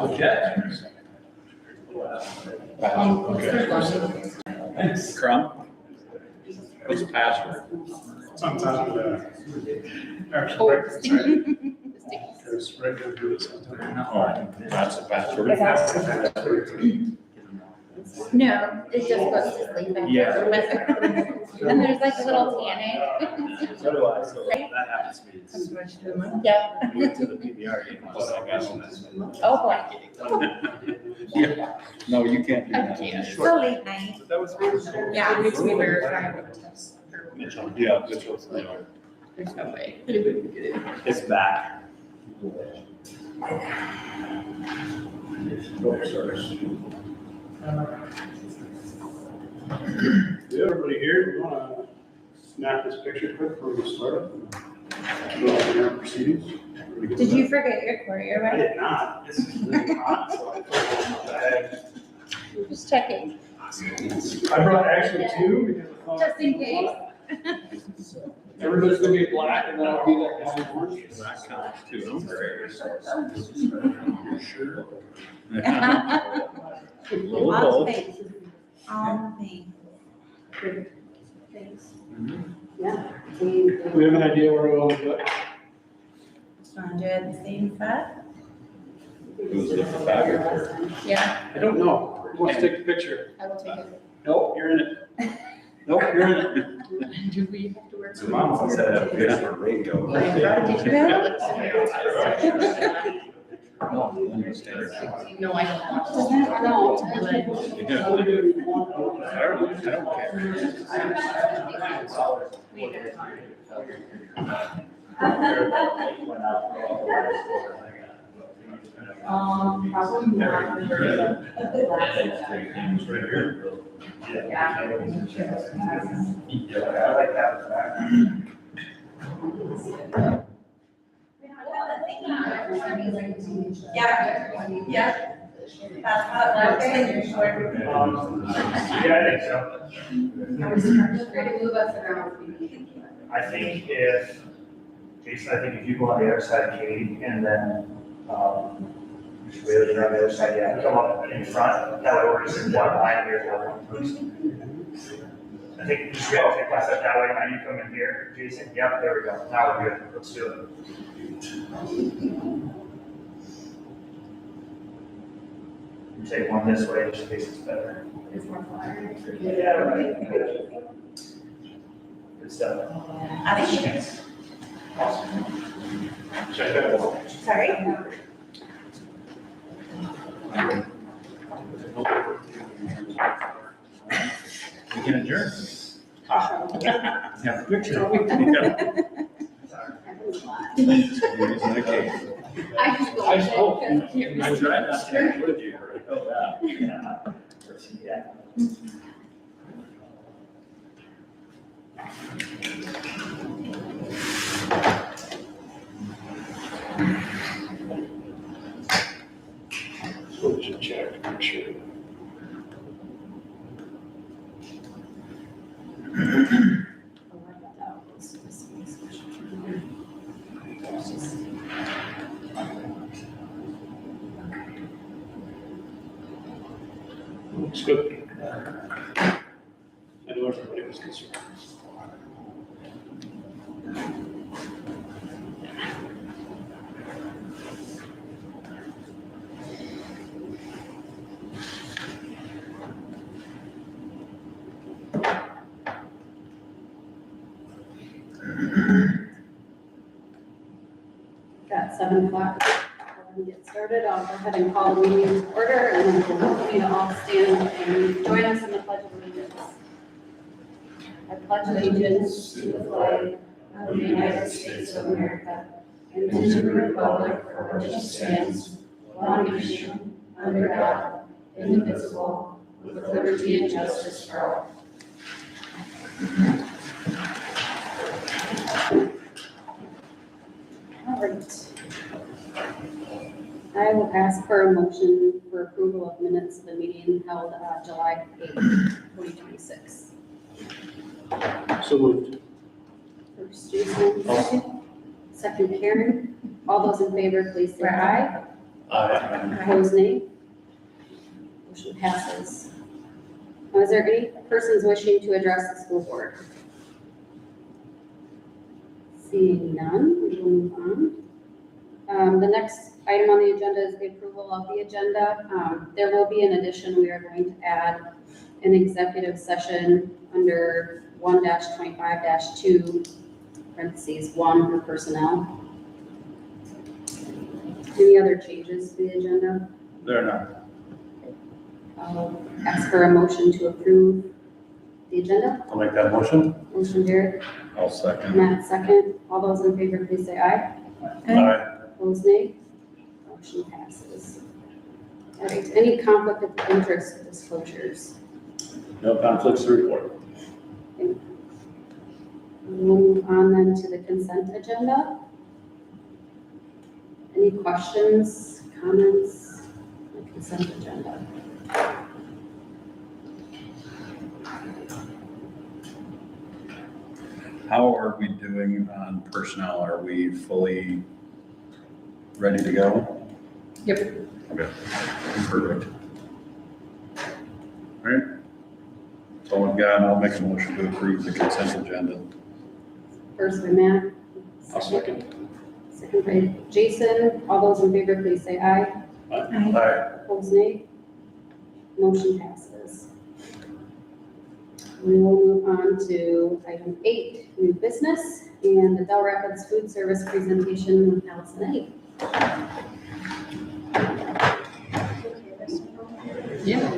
Okay. Thanks. Crumb. What's the password? It's on top of the actual Oh, record side. There's regular groups. Oh, that's the password. No, it just goes to sleep after. Yeah. And there's like a little TNA. So do I, so Right? that happens to me. Yeah. I went to the PBR game, I was like, I don't. Oh, boy. Yeah. No, you can't do I that. can't. So late night. That was. Yeah, it makes me verify. Yeah, Mitchell's. There's no way anybody could get in. It's back. Yeah, everybody here, we wanna snap this picture quick from the startup? Go over our proceedings. Did you forget your courier, I right? did not. This is really hot, so I put it in my bag. Just checking, I brought actually two because I thought. just in case. Everybody's gonna be black and then I'll be that guy in orange. That counts too. I'm very sure. All things. All things. Yeah. We have an idea where we want to go. Want to do it the same spot? Who's the photographer? Yeah, I don't know. Who wants to take the picture? I will take it. Nope, you're in it. Nope, you're in it. Do we have to work? So mom said a place for radio. Did you have it? No, I understand. No, I don't want to. No. You do. I don't Probably not. I like that. Yeah, yeah. That's how it works. Yeah, I think so. Ready to move us around. I think if, Jason, I think if you go on the other side of Katie and then, just really on the other side, yeah, come up in front, that way we're just in one line here, for one person. I think just go take one step that way, now you come in here, Jason, yep, there we go, now we're good, let's do it. You take one this way, just in case it's better. It's more fire. Yeah, right. Good stuff. I think. Check that out. Sorry? We can adjourn. Have a picture. Okay. I just go. I tried not to with you. Oh, yeah. Yeah. So we should check, make sure. Looks good. I know everybody was concerned. Got 7 o'clock. We'll get started. I'll go ahead and call the meeting to order and then we'll need to all stand and join us in the pledge of allegiance. I pledge allegiance to the flag of the United States of America and to the republic for which it stands, one nation, under God, indivisible, with liberty and justice for all. All right. I will ask for a motion for approval of minutes of the meeting held July 8th, 2026. So moved. First, Jason, second. Second, Karen. All those in favor, please say aye. Opposed, nay. Motion passes. Now, is there any persons wishing to address the school board? Seeing none, we will move on. The next item on the agenda is the approval of the agenda. There will be an addition. We are going to add an executive session under 1-25-2, parentheses 1 for personnel. Any other changes to the agenda? There are I'll ask for a motion to approve the agenda. none. I'll make that motion. Motion Derek, I'll second. Matt second. All those in favor, please say aye. Aye. Opposed, nay. Motion passes. All right, any conflict of interest disclosures? No conflicts to report. We'll move on then to the consent agenda. Any questions, comments, on the consent agenda? How are we doing on personnel? Are we fully ready to go? Yep. Okay, perfect. All right. That's all I've got. I'll make a motion to approve the consent agenda. First by Matt. I'll second. Second by Jason. All those in favor, please say aye. Aye. Opposed, nay. Motion passes. We will move on to item 8, new business, and the Dell Rapids Food Service presentation with Allison Eddie. Yeah.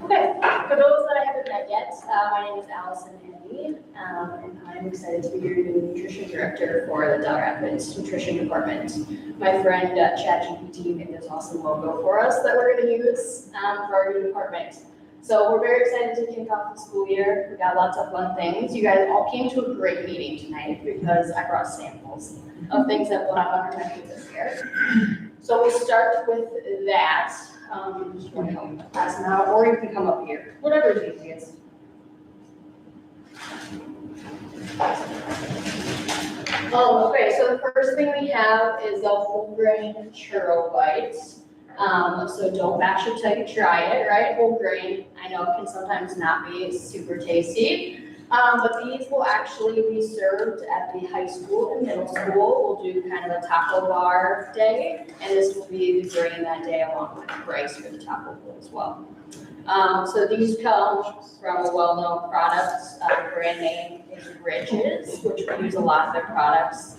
Okay, for those that I haven't met yet, my name is Allison Henry, and I'm excited to be your new nutrition director for the Dell Rapids Nutrition Department. My friend ChatGPT made this awesome logo for us that we're going to use for our new department. So we're very excited to kick off the school year. We got lots of fun things. You guys all came to a great meeting tonight because I brought samples of things that will have on our menu this year. So we'll start with that. Just want to pass them out, or you can come up here, whatever is easiest. Okay, so the first thing we have is a whole grain churro bite. So don't bash it till you try it, right? Whole grain, I know it can sometimes not be super tasty. But these will actually be served at the high school and middle school. We'll do kind of a taco bar day, and this will be the grain that day along with rice for the taco bowl as well. So these come from a well-known product, brand name is Riches, which we use a lot of their products.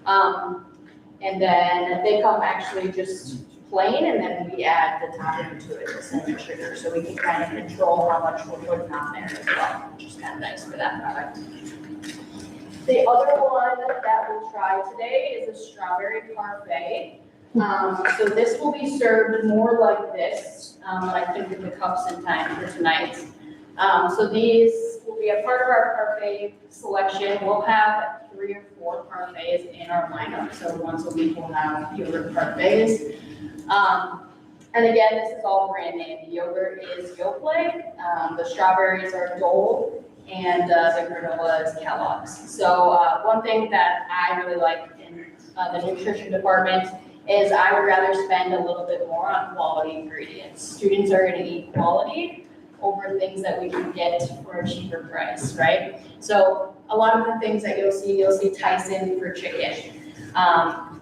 And then they come actually just plain, and then we add the topping to it, the cinnamon sugar, so we can kind of control how much we're putting on there as well, which is kind of nice for that product. The other one that we'll try today is a strawberry parfait. So this will be served more like this, I think with the cups in time for tonight. So these will be a part of our parfait selection. We'll have 3 or 4 parfaits in our lineup, so once a week we'll have fewer parfaits. And again, this is all brand name. The yogurt is Yoplait, the strawberries are Dole, and the granola is Kellogg's. So one thing that I really like in the nutrition department is I would rather spend a little bit more on quality ingredients. Students are going to eat quality over things that we can get for a cheaper price, right? So a lot of the things that you'll see Tyson for chicken.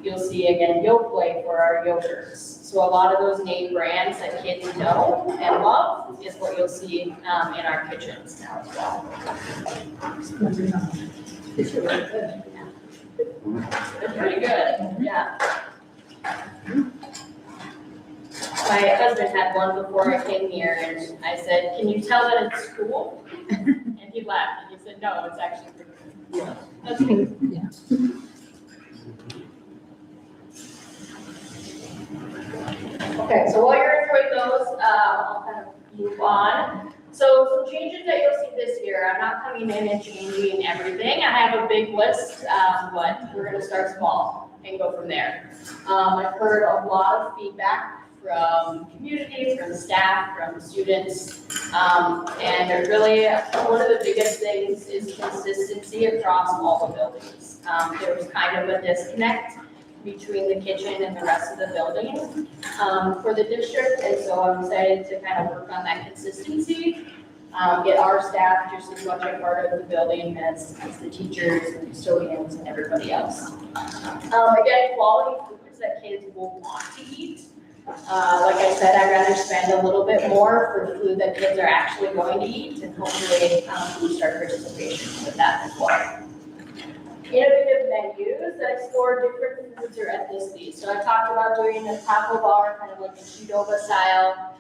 You'll see again Yoplait for our yogurts. So a lot of those name brands that kids know and love is what you'll see in our kitchens now as well. It's really good. It's pretty good, yeah. My husband had one before I came here, and I said, "Can you tell that it's cool?" And he laughed, and he said, "No, it's actually pretty good." Yeah. That's good. Yeah. Okay, so while you're enjoying those, I'll kind of move on. So some changes that you'll see this year, I'm not coming in and changing everything. I have a big list, but we're gonna start small and go from there. I've heard a lot of feedback from community, from staff, from students. And really, one of the biggest things is consistency across all the buildings. There was kind of a disconnect between the kitchen and the rest of the building for the district, and so I'm excited to kind of work on that consistency. Get our staff just as much a part of the building as the teachers and custodians and everybody else. Again, quality foods that kids will want to eat. Like I said, I'd rather spend a little bit more for food that kids are actually going to eat, and hopefully boost our participation with that as well. Innovative menus that explore different foods or ethnicities. So I talked about doing a taco bar, kind of like a Qdoba style.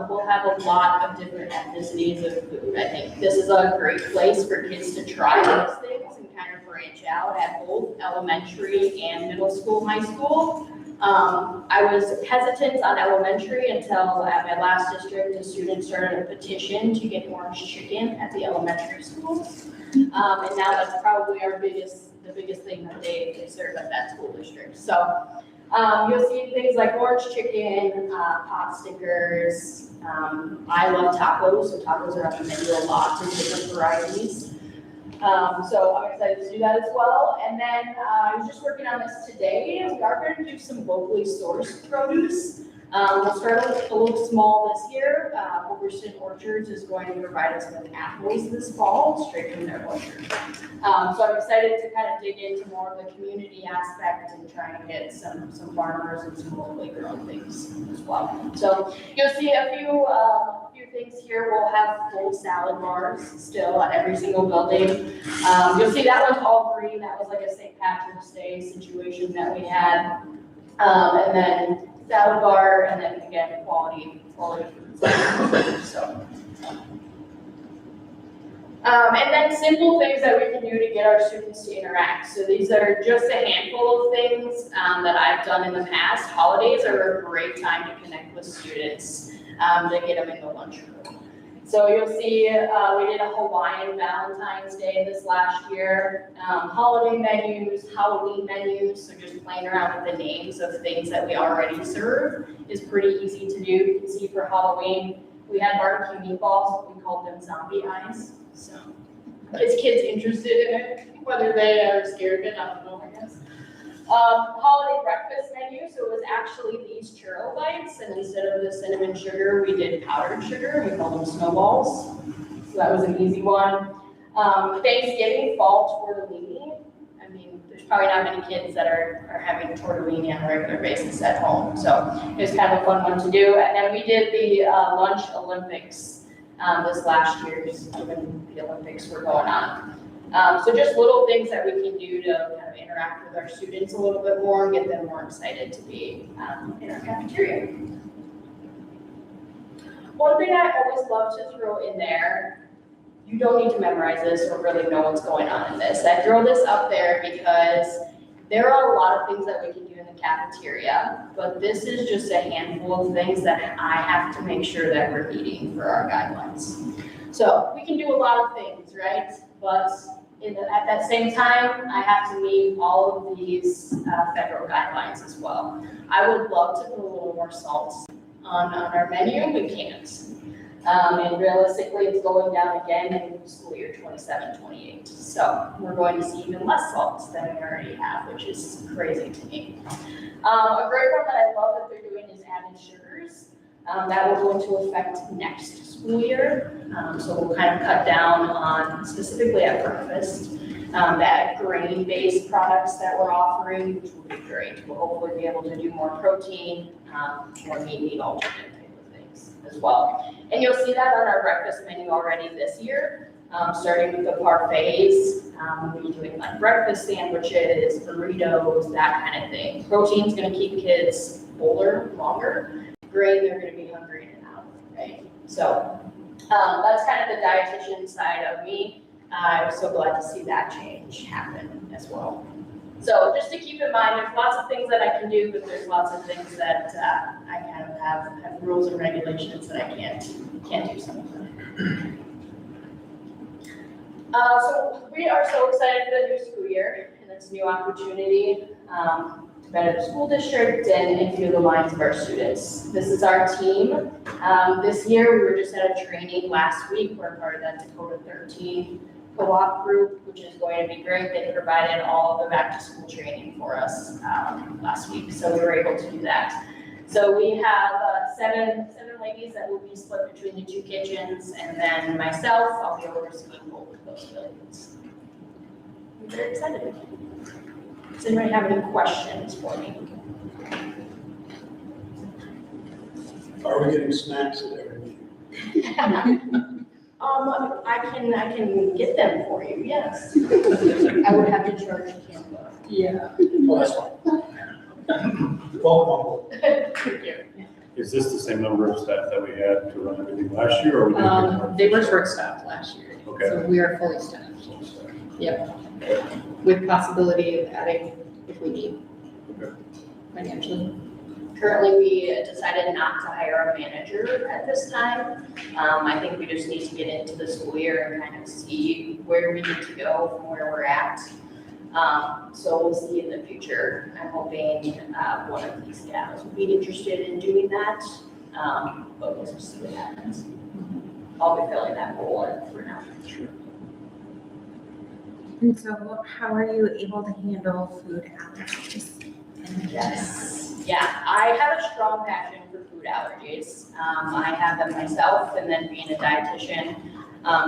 We'll have a lot of different ethnicities of food. I think this is a great place for kids to try those things and kind of branch out at both elementary and middle school, high school. I was hesitant on elementary until at my last district, the students started a petition to get orange chicken at the elementary schools. And now that's probably the biggest thing that they serve at that school district. So you'll see things like orange chicken, pot stickers. I love tacos, so tacos are on the menu a lot in different varieties. So I'm excited to do that as well. And then I was just working on this today. We are going to do some locally sourced produce. We'll start a little small this year. Overston Orchards is going to provide us with apples this fall, straight from their orchard. So I'm excited to kind of dig into more of the community aspect and try and get some farmers and some locally grown things as well. So you'll see a few things here. We'll have full salad bars still at every single building. You'll see that one's all green. That was like a St. Patrick's Day situation that we had. And then salad bar, and then again, quality foods. So. And then simple things that we can do to get our students to interact. So these are just a handful of things that I've done in the past. Holidays are a great time to connect with students, to get them in the lunchroom. So you'll see we did a Hawaiian Valentine's Day this last year, holiday menus, Halloween menus, so just playing around with the names of things that we already serve is pretty easy to do. You can see for Halloween, we had barbecue meatballs, we called them zombie eyes. So is kids interested in it? Whether they are scared of it, I don't know, I guess. Holiday breakfast menu, so it was actually these churro bites, and instead of the cinnamon sugar, we did powdered sugar, we called them snowballs. So that was an easy one. Thanksgiving, fall tortellini. I mean, there's probably not many kids that are having tortellini on a regular basis at home, so it was kind of a fun one to do. And then we did the lunch Olympics this last year, just when the Olympics were going on. So just little things that we can do to kind of interact with our students a little bit more and get them more excited to be in our cafeteria. One thing I always love to throw in there, you don't need to memorize this or really know what's going on in this. I throw this up there because there are a lot of things that we can do in the cafeteria, but this is just a handful of things that I have to make sure that we're meeting for our guidelines. So we can do a lot of things, right? But at that same time, I have to meet all of these federal guidelines as well. I would love to put a little more salt on our menu, we can't. And realistically, it's going down again in school year 27-28. So we're going to see even less salt than we already have, which is crazy to me. A great one that I love that they're doing is added sugars. That will go into effect next school year. So we'll kind of cut down on, specifically at breakfast, that grain-based products that we're offering, which will be great. We'll hopefully be able to do more protein, more meat alternate type of things as well. And you'll see that on our breakfast menu already this year, starting with the parfaits. We'll be doing like breakfast sandwiches, burritos, that kind of thing. Protein's going to keep kids fuller longer. Grain, they're going to be hungry and out, right? So that's kind of the dietitian side of me. I'm so glad to see that change happen as well. So just to keep in mind, there's lots of things that I can do, but there's lots of things that I kind of have rules and regulations that I can't do some of them. So we are so excited for the new school year and this new opportunity to better the school district and through the minds of our students. This is our team. This year, we were just at a training last week. We're part of that Dakota 13 co-op group, which is going to be great. They provided all of the back-to-school training for us last week, so we were able to do that. So we have seven ladies that will be split between the two kitchens, and then myself, I'll be overseeing both of those buildings. I'm very excited. Does anybody have any questions for me? Are we getting snacks at every meeting? I can get them for you, yes. I would have to charge a Canva. Yeah. Oh, that's fine. Welcome. Thank you. Is this the same number of staff that we had to run everything last year, or we did get more? They were short staffed last year. Okay. So we are fully staffed. With possibility of adding if we need financially. Currently, we decided not to hire a manager at this time. I think we just need to get into the school year and kind of see where we need to go from where we're at. So we'll see in the future. I'm hoping one of these gals will be interested in doing that, but we'll just see what happens. I'll be filling that role for now. And so how are you able to handle food allergies? Yes, yeah, I have a strong passion for food allergies. I have them myself, and then being a dietitian,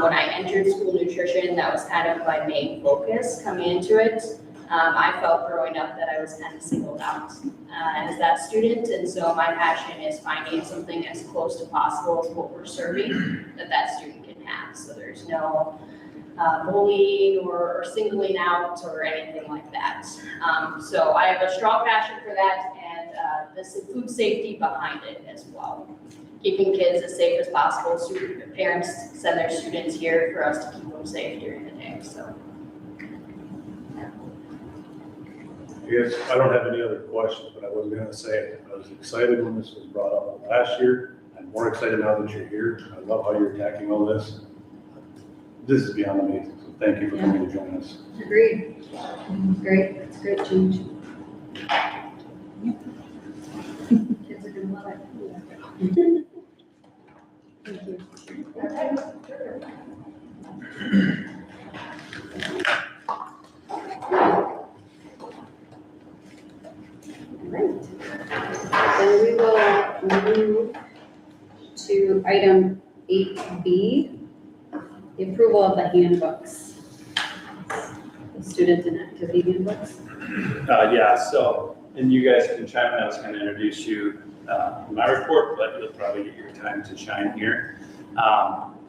when I entered school nutrition, that was kind of my main focus coming into it. I felt growing up that I was kind of singled out as that student, and so my passion is finding something as close to possible as what we're serving that student can have. So there's no bullying or singling out or anything like that. So I have a strong passion for that, and this food safety behind it as well. Keeping kids as safe as possible. Parents send their students here for us to keep them safe during the day, so. Yes, I don't have any other questions, but I was gonna say, I was excited when this was brought up last year. I'm more excited now that you're here. I love how you're attacking all this. This is beyond amazing, so thank you for coming to join us. Agreed. Great, it's a great change. Kids are gonna love it. Thank you. Right. Then we will move to item 8B, the approval of the handbooks. The student and activity handbooks. Yeah, so, and you guys can chime in, I was gonna introduce you, in my report, but you'll probably get your time to shine here.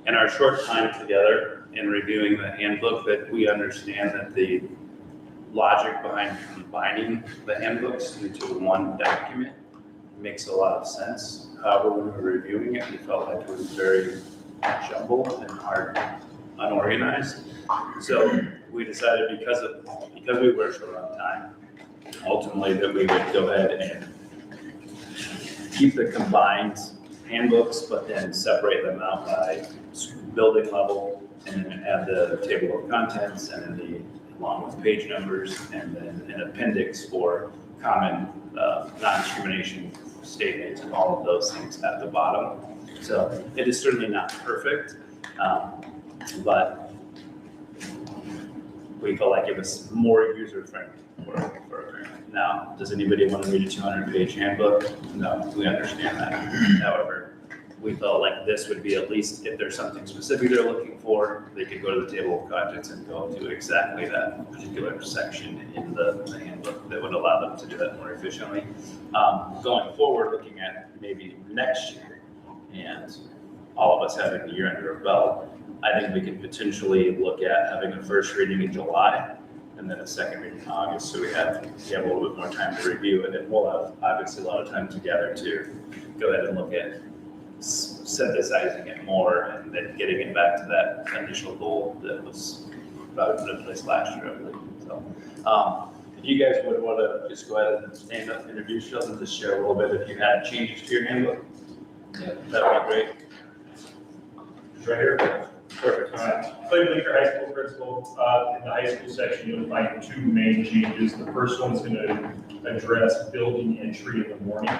In our short time together in reviewing the handbook, that we understand that the logic behind combining the handbooks into one document makes a lot of sense. However, when we were reviewing it, we felt like it was very jumbled and hard, unorganized. So we decided because we were short on time, ultimately that we would go ahead and keep the combined handbooks, but then separate them out by building level and add the table of contents and then along with page numbers and then an appendix for common non-discrimination statements and all of those things at the bottom. So it is certainly not perfect, but we felt like it was more user-friendly for a parent. Now, does anybody want to read a 200-page handbook? No, we understand that. However, we felt like this would be at least, if there's something specific they're looking for, they could go to the table of contents and go to exactly that particular section in the handbook that would allow them to do that more efficiently. Going forward, looking at maybe next year and all of us having the year under our belt, I think we could potentially look at having a first reading in July and then a second reading in August, so we have a little bit more time to review it, and we'll have obviously a lot of time together to go ahead and look at synthesizing it more and then getting it back to that initial goal that was put in place last year, I believe. So, if you guys would want to just go ahead and stand up, introduce yourselves, and just share a little bit if you had changes to your handbook, that would be great. Right here. Perfect. Clay Bleeker High School principal, in the high school section, you'll find two main changes. The first one is going to address building entry in the morning.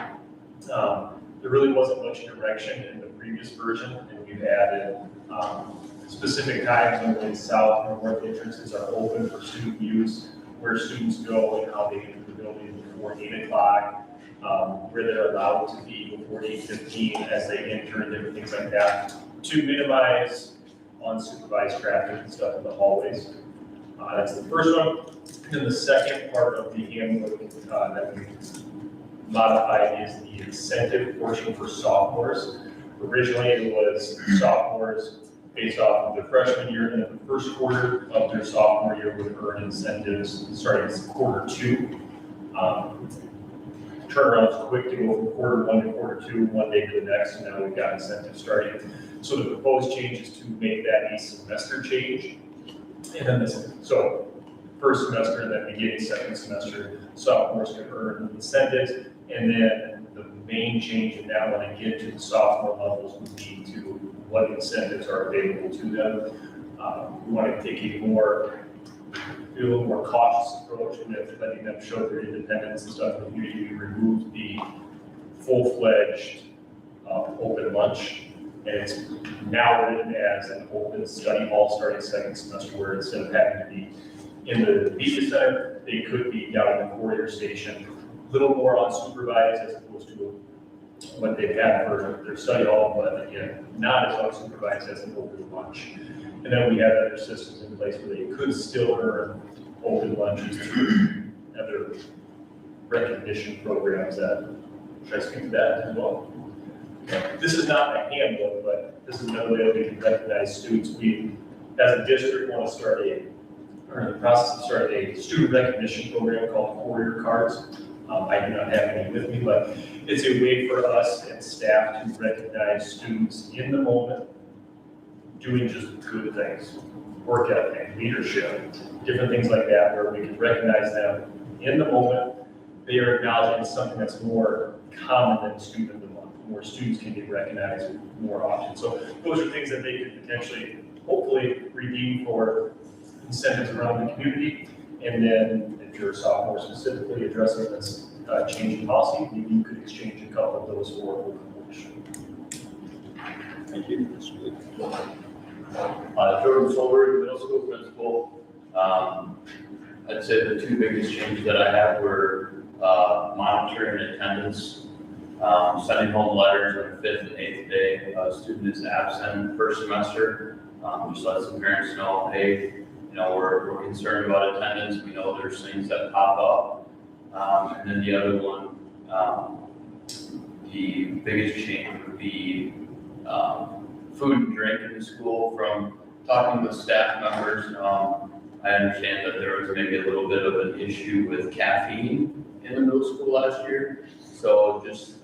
There really wasn't much direction in the previous version, and we've added specific times when the south and north entrances are open for student use, where students go and how they enter the building before 8 o'clock, where they're allowed to be before 8:15 as they enter and different things like that, to minimize unsupervised traffic and stuff in the hallways. That's the first one. And then the second part of the handbook that we modified is the incentive portion for sophomores. Originally, it was sophomores based off of their freshman year, and in the first quarter of their sophomore year would earn incentives starting quarter 2. Turnaround is quick to go from quarter 1 to quarter 2, one day to the next, and now we've got incentives starting. So the proposed change is to make that a semester change. And then so first semester and then beginning second semester, sophomores can earn incentives. And then the main change in that one, again, to the sophomore levels would be to what incentives are available to them. We want to take a little more cautious approach with letting them show their independence and stuff. We removed the full-fledged open lunch. And it's now written as an open study hall starting second semester, where instead of having to be in the media center, they could be down in the foyer station, a little more unsupervised as opposed to what they've had for their study hall, but again, not as unsupervised as an open lunch. And then we have other systems in place where they could still earn open lunches through other recognition programs that try to speak to that as well. This is not a handbook, but this is another way that we can recognize students. We, as a district, want to start or in the process of starting a student recognition program called Warrior Cards. I do not have any with me, but it's a way for us and staff to recognize students in the moment doing just good things, work ethic, leadership, different things like that, where we can recognize them in the moment. They are acknowledging something that's more common than student of the month, where students can get recognized more often. So those are things that they could potentially, hopefully, redeem for incentives around the community. And then if you're a sophomore specifically addressing this change in policy, maybe you could exchange a couple of those for open lunch. Thank you. Jordan Solberg, middle school principal. I'd say the two biggest changes that I had were monitoring attendance, sending home letters on the 5th and 8th day. A student is absent first semester. Just let some parents know, hey, we're concerned about attendance. We know there's things that pop up. And then the other one, the biggest change would be food and drink in the school. From talking with staff members, I understand that there was maybe a little bit of an issue with caffeine in the middle school last year. So just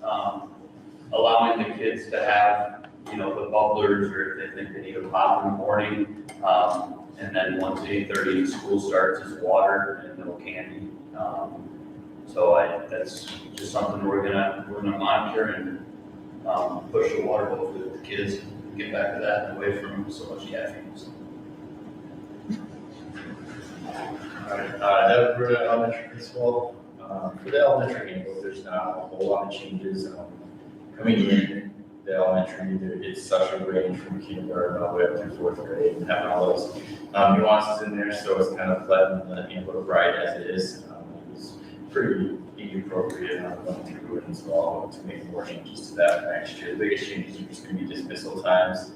allowing the kids to have, the bubblers, or if they think they need a pop in the morning. And then once 8:30 school starts, is water and no candy. So that's just something we're gonna monitor and push the water hopefully with the kids, and get back to that and away from so much caffeine. Doug Bruno, elementary principal. For the elementary handbook, there's not a whole lot of changes. Coming in the elementary, it's such a range from kindergarten all the way up through 4th grade, and having all those nuances in there, so it's kind of letting the handbook right as it is. It was pretty age appropriate, and I'm going through it as well to make more changes to that next year. The biggest changes are just going to be dismissal times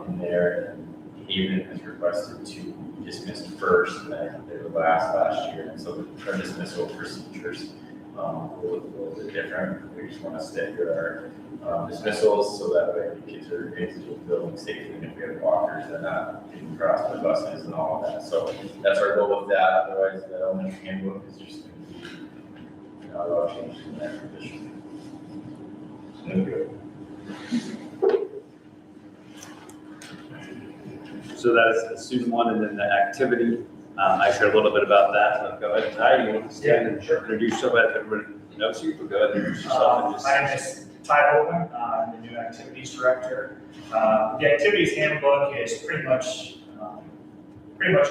in there, and even has requested to be dismissed first, and then they were last year, and so our dismissal procedures will look a little bit different. We just want to stagger our dismissals so that way the kids are exiting the building safely, and if we have walkers, they're not getting crossed by buses and all of that. So that's our goal with that. Otherwise, the elementary handbook is just going to be a lot of changes in that condition. So that is the student one, and then the activity. I shared a little bit about that. So go ahead, Ty. You want to stand and introduce yourself? Everybody knows you, but go ahead and introduce yourself. And just... I'm just Ty Hogan, I'm the new activities director. The activities handbook is pretty much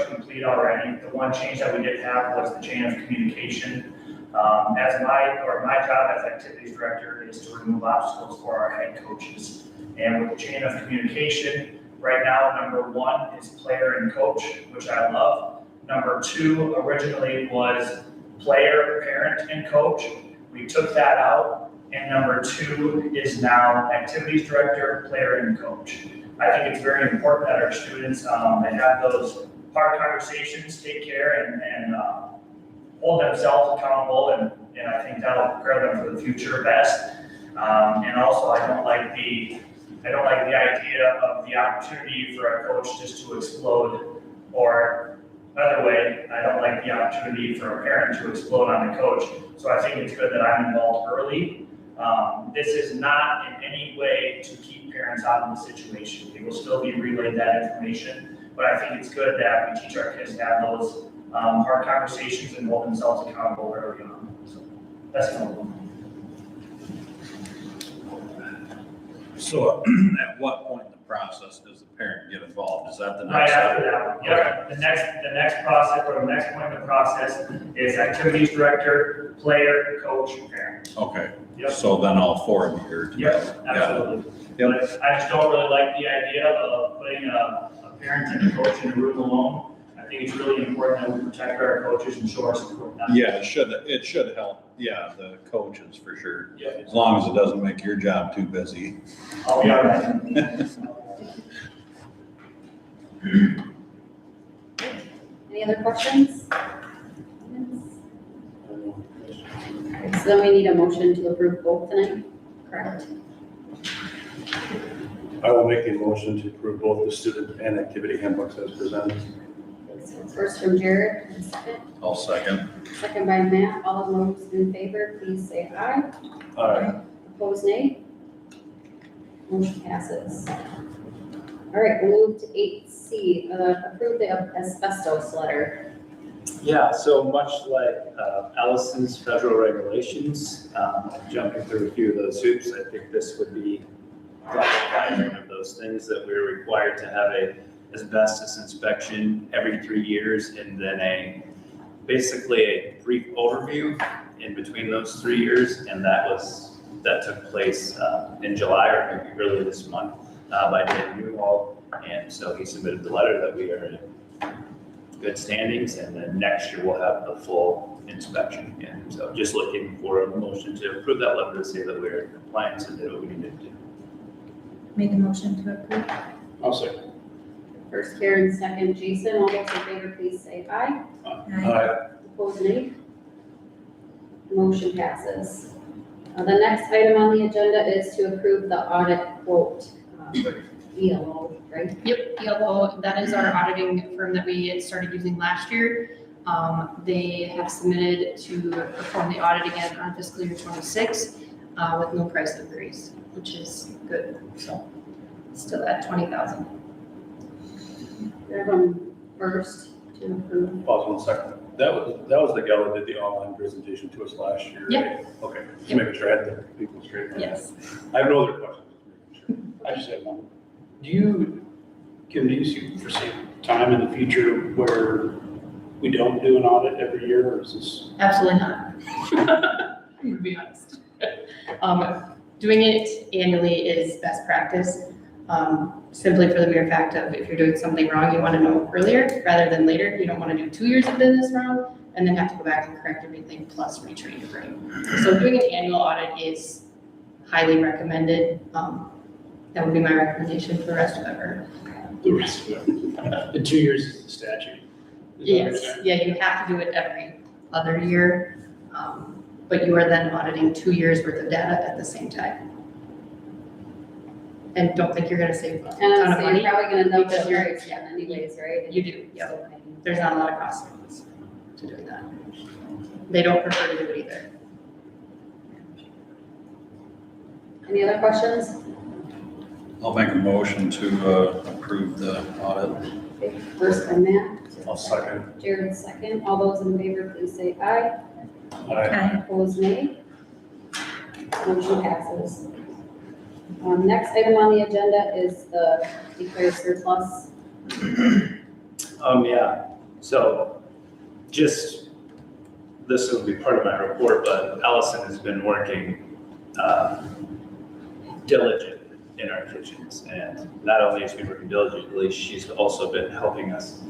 complete already. The one change that we did have was the chain of communication. My job as activities director is to remove obstacles for our head coaches. And with the chain of communication, right now, number 1 is player and coach, which I love. Number 2 originally was player, parent, and coach. We took that out. And number 2 is now activities director, player, and coach. I think it's very important that our students, they have those hard conversations, take care, and hold themselves accountable, and I think that'll prepare them for the future best. And also, I don't like the idea of the opportunity for a coach just to explode, or another way, I don't like the opportunity for a parent to explode on the coach. So I think it's good that I'm involved early. This is not in any way to keep parents out of the situation. They will still be relayed that information, but I think it's good that we teach our kids to have those hard conversations and hold themselves accountable early on. So that's my one. So at what point in the process does the parent get involved? Is that the Right next after step? that one, yep. The next process, or the next point in the process is activities director, player, coach, parent. Okay, Yep. so then all 4 of you are together. Yep, absolutely. Yep. But I just don't really like the idea of putting a parent and a coach in a room alone. I think it's really important that we protect our coaches and show our support. Yeah, it should help, yeah, the coaches for sure. Yeah. As long as it doesn't make your job too busy. I'll be all right. Any other questions? Alright, so then we need a motion to approve both tonight, correct? I will make the motion to approve both the student and activity handbooks as presented. So first from Jared, and I'll second. second by Matt. All of those in favor, please say aye. Aye. Opposed, nay. Motion passes. All right, we'll move to 8C, approve the asbestos letter. Yeah, so much like Allison's federal regulations, jumping through a few of those hoops, I think this would be one of those things that we're required to have a asbestos inspection every 3 years, and then basically a brief overview in between those 3 years, and that took place in July, or maybe early this month, by Dan Newhall, and so he submitted the letter that we are in good standings, and then next year we'll have the full inspection again. So just looking for a motion to approve that letter to say that we're in compliance and did what we needed to do. Make a motion to approve. I'll second. First Karen, second Jason. All those in favor, please say aye. Aye. Opposed, nay. Motion passes. The next item on the agenda is to approve the audit quote for ELO, right? Yep, ELO, that is our auditing firm that we had started using last year. They have submitted to perform the audit again on fiscal year 26 with no price increase, which is good. So still at 20,000. We have them first to approve. Pause 1 second. That was the gal that did the online presentation to us last year, right? Yep. Okay, just making sure I had the people straight. Yes. I have no other questions. Just making sure. I just have one. Do you foresee time in the future where we don't do an audit every year, or is this? Absolutely not. I'm gonna be honest. Doing it annually is best practice, simply for the mere fact of if you're doing something wrong, you want to know earlier rather than later. You don't want to do 2 years of business wrong and then have to go back and correct everything plus retrain your brain. So doing an annual audit is highly recommended. That would be my recommendation for the rest of ever. The rest of it. The 2 years is the statute. Is that Yes, right? yeah, you have to do it every other year, but you are then auditing 2 years worth of data at the same time. And don't think you're gonna save a And ton of so you're money. probably gonna know because the you're- rates anyways, right? You do, yeah. So, There's not a lot of cost to doing that. They don't prefer to do it either. Any other questions? I'll make a motion to approve the audit. Okay, first by Matt. I'll second. Jared, second. All those in favor, please say aye. Aye. Opposed, nay. Motion passes. Next item on the agenda is the declared surplus. Yeah, so just, this will be part of my report, but Allison has been working diligently in our kitchens. And not only has she been working diligently, she's also been helping us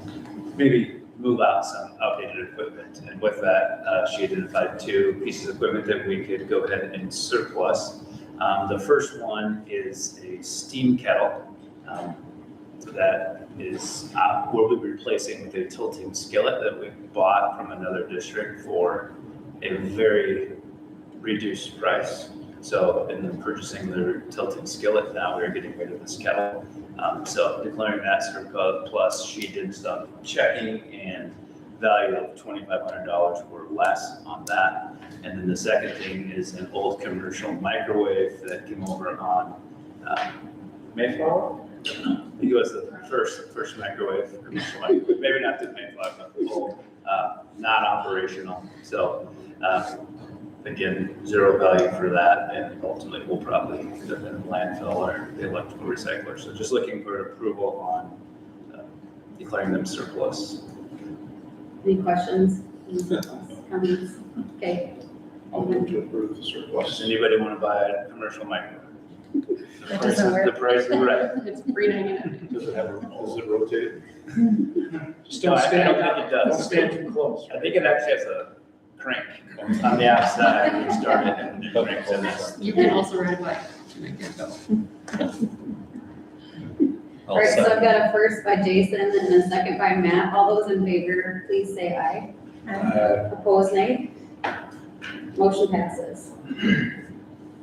maybe move out some outdated equipment. And with that, she identified 2 pieces of equipment that we could go ahead and surplus. The first one is a steam kettle that is, we'll be replacing with a tilting skillet that we bought from another district for a very reduced price. So in the purchasing the tilting skillet, now we're getting rid of this kettle. So declaring that surplus, she did some checking and value of $2,500 or less on that. And then the second thing is an old commercial microwave that came over on Mayflower. I think it was the first microwave, commercial microwave, maybe not the Mayflower, but old, non-operational. So again, 0 value for that, and ultimately we'll probably put it in the landfill or the electrical recycler. So just looking for approval on declaring them surplus. Any questions? Comments? Okay. I'll move to approve the Does surplus. anybody want to buy a commercial microwave? That doesn't work. The price is right. It's $3.99. Does it rotate? Just No, don't I stand, don't think it don't does. stand too close. I think it actually has a crank on the outside. You start it and it cranks in this. You can also ride a bike to make it go. All right, so I've got a first by Jason and a second by Matt. All those in favor, please say aye. Opposed, nay. Motion passes.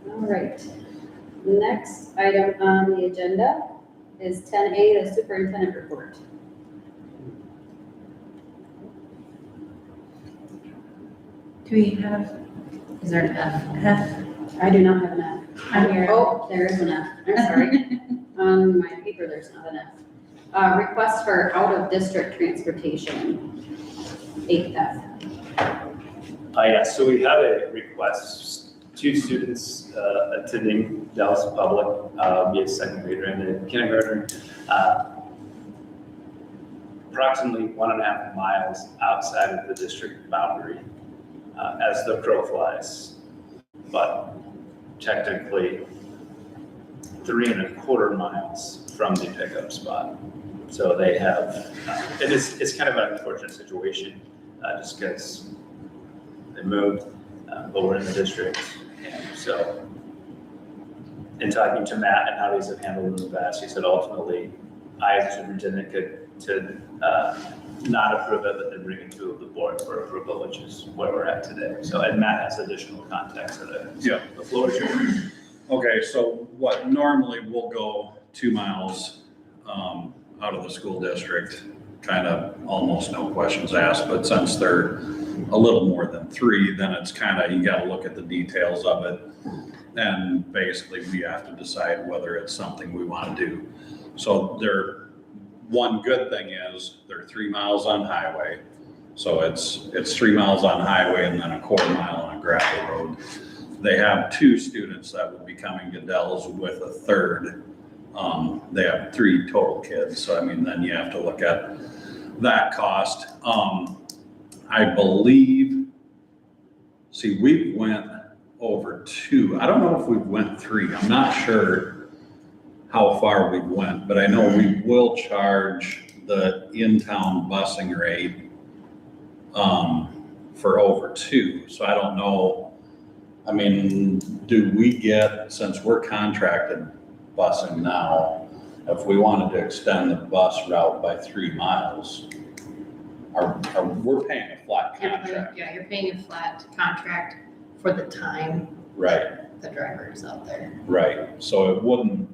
All right. Next item on the agenda is 10A, the superintendent report. Do we have Is there an F? F? I do not have an F. On your- Oh, there is an F. I'm sorry. On my paper, there's not an F. Request for out-of-district transportation, 8F. Yeah, so we have a request, 2 students attending Dallas Public, be a second grader and a kindergartner, approximately 1.5 miles outside of the district boundary as the crow flies, but technically 3.25 miles from the pickup spot. So they have, it's kind of an unfortunate situation, just because they moved, but we're in the district. And so, in talking to Matt and how these have handled in the past, he said ultimately, I as superintendent could not approve it, but then bring it to the board for approval, which is where we're at today. So, and Matt has additional context to that. Yeah. The floor is yours. Okay, so what normally will go 2 miles out of the school district, kind of almost no questions asked, but since they're a little more than 3, then it's kind of, you got to look at the details of it. And basically we have to decide whether it's something we want to do. So one good thing is they're 3 miles on highway. So it's 3 miles on highway and then 1/4 mile on a gravel road. They have 2 students that would be coming to Dell's with a third. They have 3 total kids. So I mean, then you have to look at that cost. I believe, we went over 2. I don't know if we went 3. I'm not sure how far we went, but I know we will charge the in-town busing rate for over 2. So I don't know. I mean, do we get, since we're contracted busing now, if we wanted to extend the bus route by 3 miles, we're paying a flat contract? Yeah, you're paying a flat contract for the time Right, the driver is out there. right. So it wouldn't,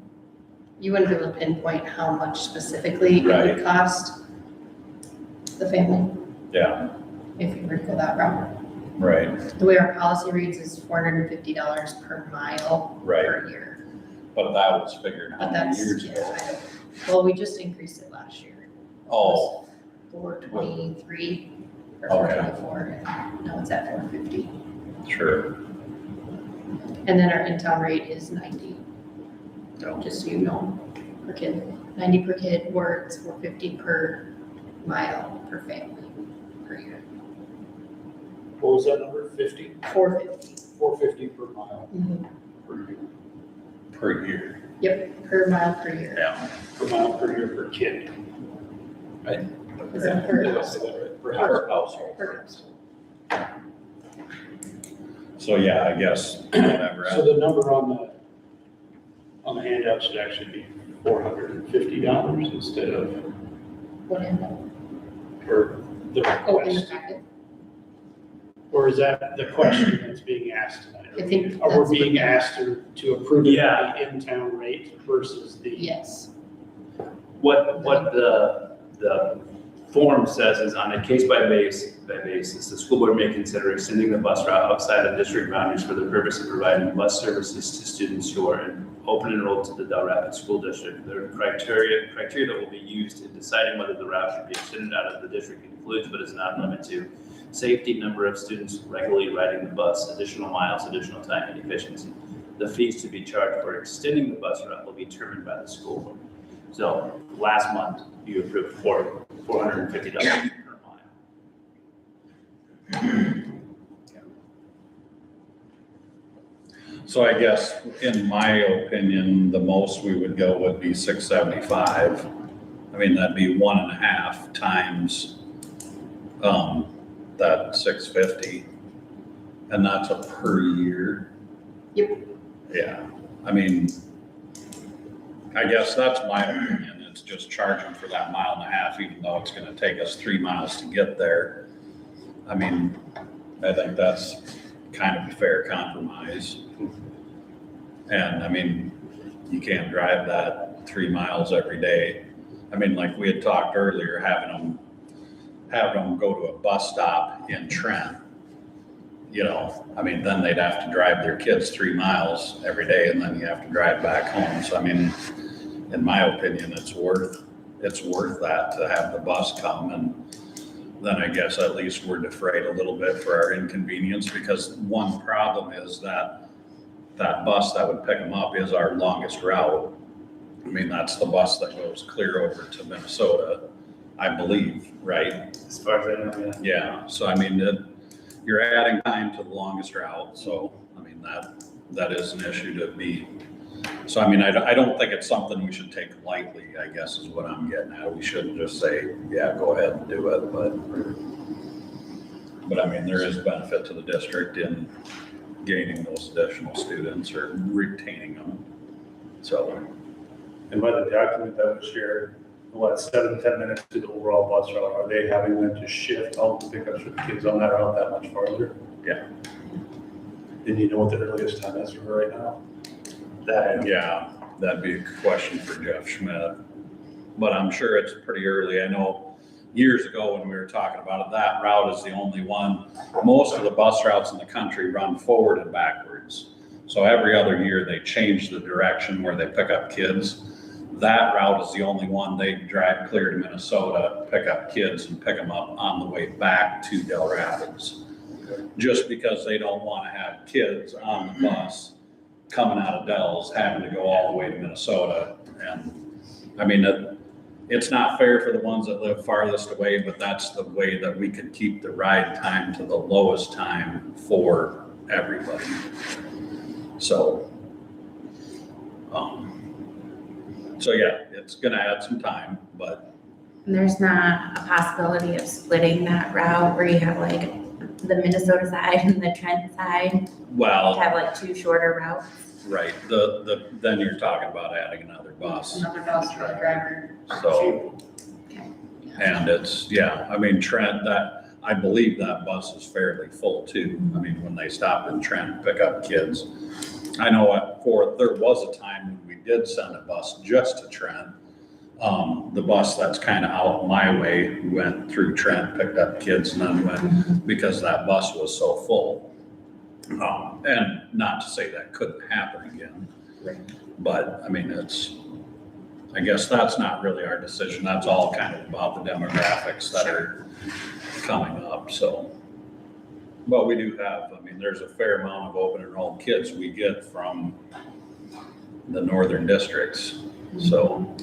You wouldn't be able to pinpoint how much specifically it Right. would cost the family yeah, if you were to go that route. right, The way our policy reads is $450 per mile right. per year. But that was figured how But many that's, years yeah, ago? I don't, well, we just increased it last year. Oh, 423 or Okay. 424, and now it's at 450. sure, And then our in-town rate is 90. No. just so you know, per kid. 90 per kid, or it's 450 per mile per family per year. What was that number, 50? 450. 450 per mile Mhm. per year. Per year. Yep, per mile per year. Yeah. Per mile per year per kid. Is that per Did I house? say that right? Per Per house. household. Per house. So yeah, I guess whatever. So the number on the handout should actually be $450 instead of What handout? per the Oh, in the request. packet. Or is that the question that's being asked tonight? I think Are that's we being the- asked to approve it Yeah. at the in-town rate versus the? Yes. What the form says is on a case-by-basis, the school board may consider extending the bus route outside of district boundaries for the purpose of providing bus services to students who are open enrolled to the Dell Rapids School District. There are criteria that will be used in deciding whether the route should be extended out of the district includes, but is not limited to, safety, number of students regularly riding the bus, additional miles, additional time, and efficiency. The fees to be charged for extending the bus route will be determined by the school board. So last month, you approved $450 per mile. So I guess, in my opinion, the most we would go would be 675. I mean, that'd be 1.5 times, that 650. And that's a per year. Yep. Yeah, I mean, I guess that's my opinion. It's just charging for that 1.5 miles, even though it's gonna take us 3 miles to get there. I mean, I think that's kind of a fair compromise. And I mean, you can't drive that 3 miles every day. I mean, like we had talked earlier, having them go to a bus stop in Trent. You know, I mean, then they'd have to drive their kids 3 miles every day, and then you have to drive back home. So I mean, in my opinion, it's worth that to have the bus come, and then I guess at least we're defrayed a little bit for our inconvenience, because one problem is that bus that would pick them up is our longest route. I mean, that's the bus that goes clear over to Minnesota, I believe, right? As far as I know, yeah. Yeah, so I mean, you're adding time to the longest route, so, I mean, that is an issue to be. So, I mean, I don't think it's something we should take lightly, I guess is what I'm getting at. We shouldn't just say, yeah, go ahead and do it, but I mean, there is benefit to the district in gaining those additional students or retaining them, so. And by the document that was shared, what, 7-10 minutes to the overall bus route, are they having them to shift all the pickups for the kids on that route that much farther? Yeah. And you know what the earliest time is for right now? Yeah, that'd be a question for Jeff Schmidt, but I'm sure it's pretty early. I know years ago when we were talking about it, that route is the only one. Most of the bus routes in the country run forward and backwards. So every other year they change the direction where they pick up kids. That route is the only one. They drive clear to Minnesota, pick up kids and pick them up on the way back to Dell Rapids. Just because they don't want to have kids on the bus coming out of Dell's having to go all the way to Minnesota. And I mean, it's not fair for the ones that live farthest away, but that's the way that we could keep the ride time to the lowest time for everybody. So, so yeah, it's gonna add some time, but And there's not a possibility of splitting that route where you have like the Minnesota side and the Trent side, to well, have like two shorter routes. right, then you're talking about adding another bus, Another bus for the driver. so. And it's, yeah, I mean, Trent, I believe that bus is fairly full too. I mean, when they stop in Trent and pick up kids. I know there was a time when we did send a bus just to Trent. The bus that's kind of out my way went through Trent, picked up kids and then went, because that bus was so full. And not to say that couldn't happen again. Right. But I mean, I guess that's not really our decision. That's all kind of about the demographics that are coming up, so. But we do have, I mean, there's a fair amount of open enrolled kids we get from the northern districts. So,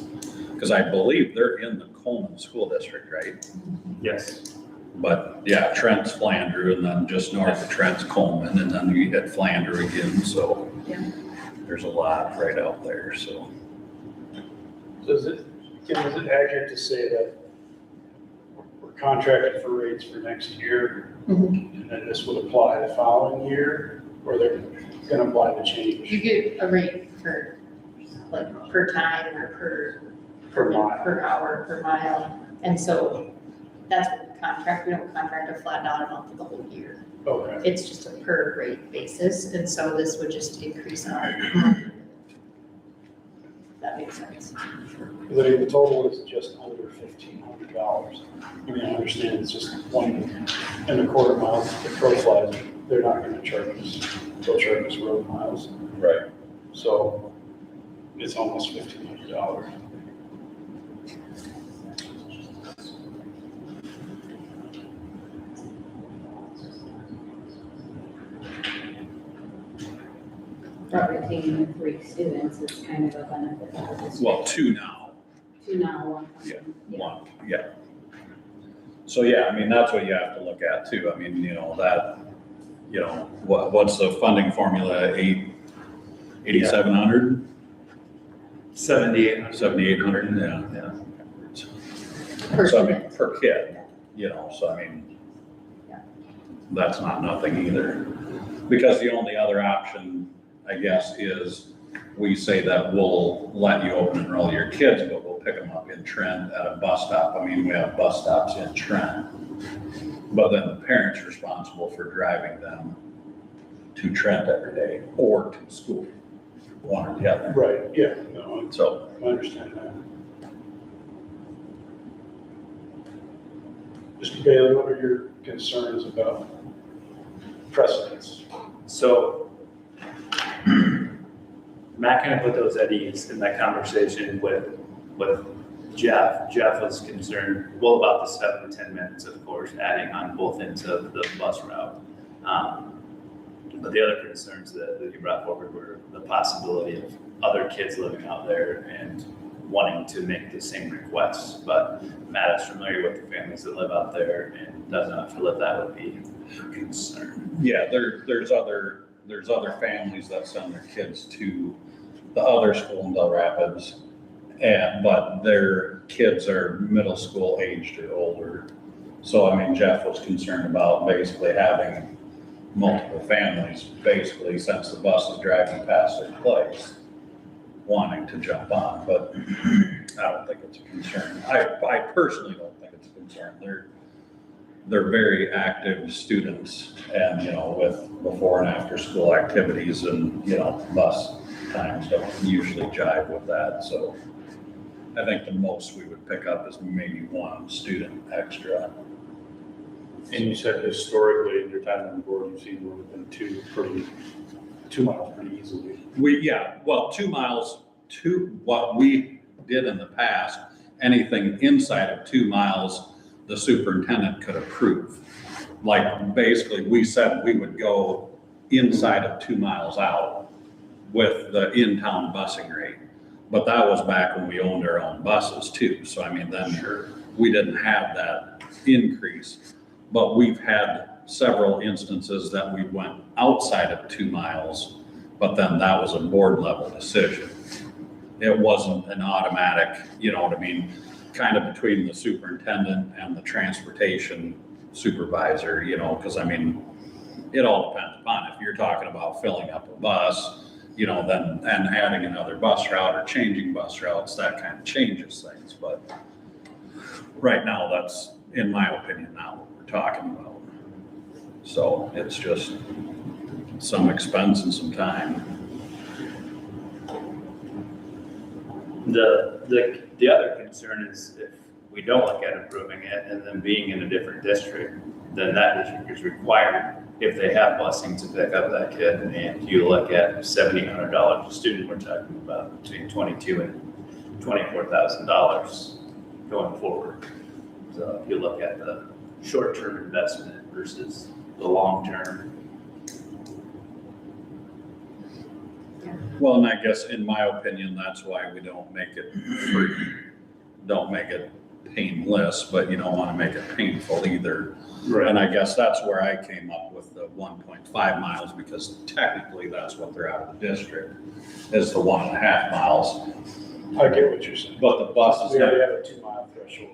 because I believe they're in the Coleman School District, right? Yes. But yeah, Trent's Flandreau, and then just north of Trent's Coleman, and then you hit Flandreau again, so. Yeah. There's a lot right out there, so. So is it accurate to say that we're contracted for rates for next year? And then this would apply the following year, or they're gonna apply the change You get a rate for, like, per time or per mile? per hour, per mile. And so that's what we contract, we don't contract a flat dollar amount for the whole year. Okay. It's just a per rate basis, and so this would just increase our. That makes sense. The total is just under $1,500. I mean, I understand it's just 1.25 miles to the crow flies. They're not gonna charge us, they'll charge us road miles. Right. So it's almost $1,500. Probably taking 3 students is kind of a benefit to this. Well, 2 now. 2 now, 1. Yeah. One, yeah. So, yeah, I mean, that's what you have to look at too. I mean, that, what's the funding formula, 8,700? 7,800. 7,800, yeah. Yeah. So, I mean, per kid, so I mean, that's not nothing either. Because the only other option, I guess, is we say that we'll let you open and enroll your kids, but we'll pick them up in Trent at a bus stop. I mean, we have bus stops in Trent. But then the parent's responsible for driving them to Trent every day or to school, one or the other. Right, yeah, no, So, I understand that. Mr. Bailey, what are your concerns about precedents? So Matt kind of put those at ease in that conversation with Jeff. Jeff was concerned, well, about the 7 to 10 minutes, of course, adding on both into the bus route. But the other concerns that you brought forward were the possibility of other kids living out there and wanting to make the same requests. But Matt is familiar with the families that live out there and does not feel that that would be a concern. yeah, there's other families that send their kids to the other school in Del Rapids, but their kids are middle school aged or older. So, I mean, Jeff was concerned about basically having multiple families, basically, since the bus is driving past their place, wanting to jump on, but I don't think it's a concern. I personally don't think it's a concern. They're very active students and, with before and after school activities and, bus times don't usually jive with that. So I think the most we would pick up is maybe 1 student extra. And you said historically, in your time on the board, you've seen more than 2 miles pretty easily. 2 miles to what we did in the past, anything inside of 2 miles, the superintendent could approve. Like, basically, we said we would go inside of 2 miles out with the in-town busing rate. But that was back when we owned our own buses too. So, I mean, then we didn't have that increase. But we've had several instances that we went outside of 2 miles, but then that was a board level decision. It wasn't an automatic, kind of between the superintendent and the transportation supervisor, because I mean, it all depends upon if you're talking about filling up a bus, then and adding another bus route or changing bus routes, that kind of changes things. But right now, that's, in my opinion, not what we're talking about. So it's just some expense and some time. The other concern is if we don't look at improving it and then being in a different district, then that district is required, if they have busing, to pick up that kid. And you look at $7,800 a student, we're talking about between $22,000 and $24,000 going forward. So if you look at the short-term investment versus the long-term. Well, and I guess in my opinion, that's why we don't make it free. Don't make it painless, but you don't want to make it painful either. And I guess that's where I came up with the 1.5 miles, because technically that's what they're out of the district, is the 1.5 miles. I get what you're saying. But the bus is We already never, have a 2-mile threshold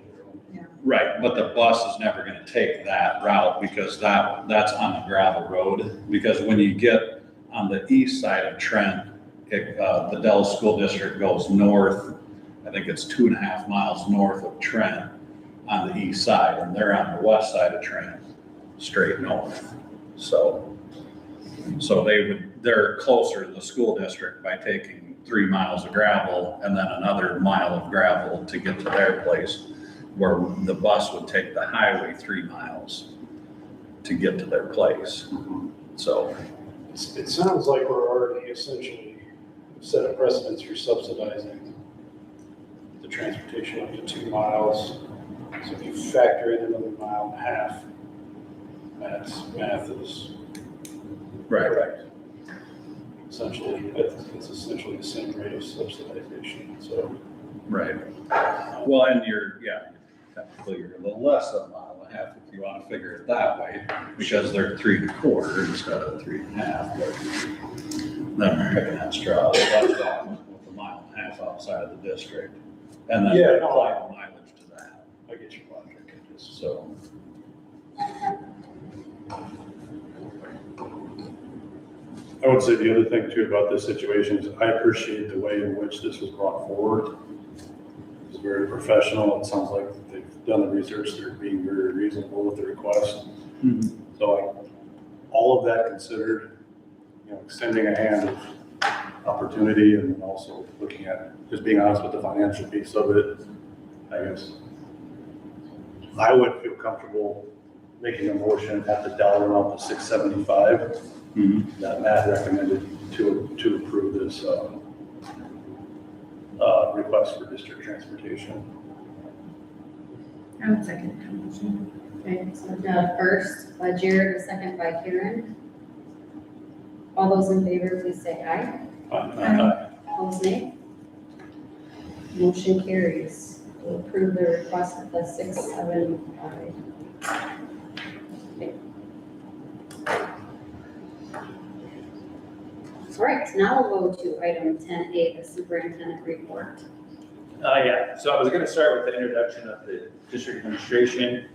here. right, but the bus is never gonna take that route, because that's on the gravel road. Because when you get on the east side of Trent, the Dell School District goes north, I think it's 2.5 miles north of Trent on the east side, and they're on the west side of Trent, straight north. So they're closer to the school district by taking 3 miles of gravel and then another mile of gravel to get to their place, where the bus would take the highway 3 miles to get to their place. So, It sounds like we're already essentially set a precedence for subsidizing the transportation up to 2 miles. So if you factor in another 1.5 miles, math is right. correct. Essentially, it's essentially the same rate of subsidization, so. Right. Well, and technically you're a little less than 1.5 miles if you want to figure it that way, because they're 3 1/4 instead of 3.5. But then we're picking at straws, that's that with 1.5 miles outside of the district. And then Yeah, apply the mileage to that. I get your logic, I just. So, I would say the other thing too about this situation is I appreciate the way in which this was brought forward. It's very professional. It sounds like they've done the research. They're being very reasonable with the request. So all of that considered, extending a hand of opportunity, and then also looking at just being honest with the financial piece of it, I guess. I would feel comfortable making a motion at the dollar amount of $675 that Matt recommended to approve this request for district transportation. I would second that motion. Okay, so Doug first by Jared, a second by Karen. All those in favor, please say aye. Opposed, nay. Motion carries. We'll approve the request at the 675. Okay. All right, now we'll go to item 10A, the superintendent report. So I was gonna start with the introduction of the district administration.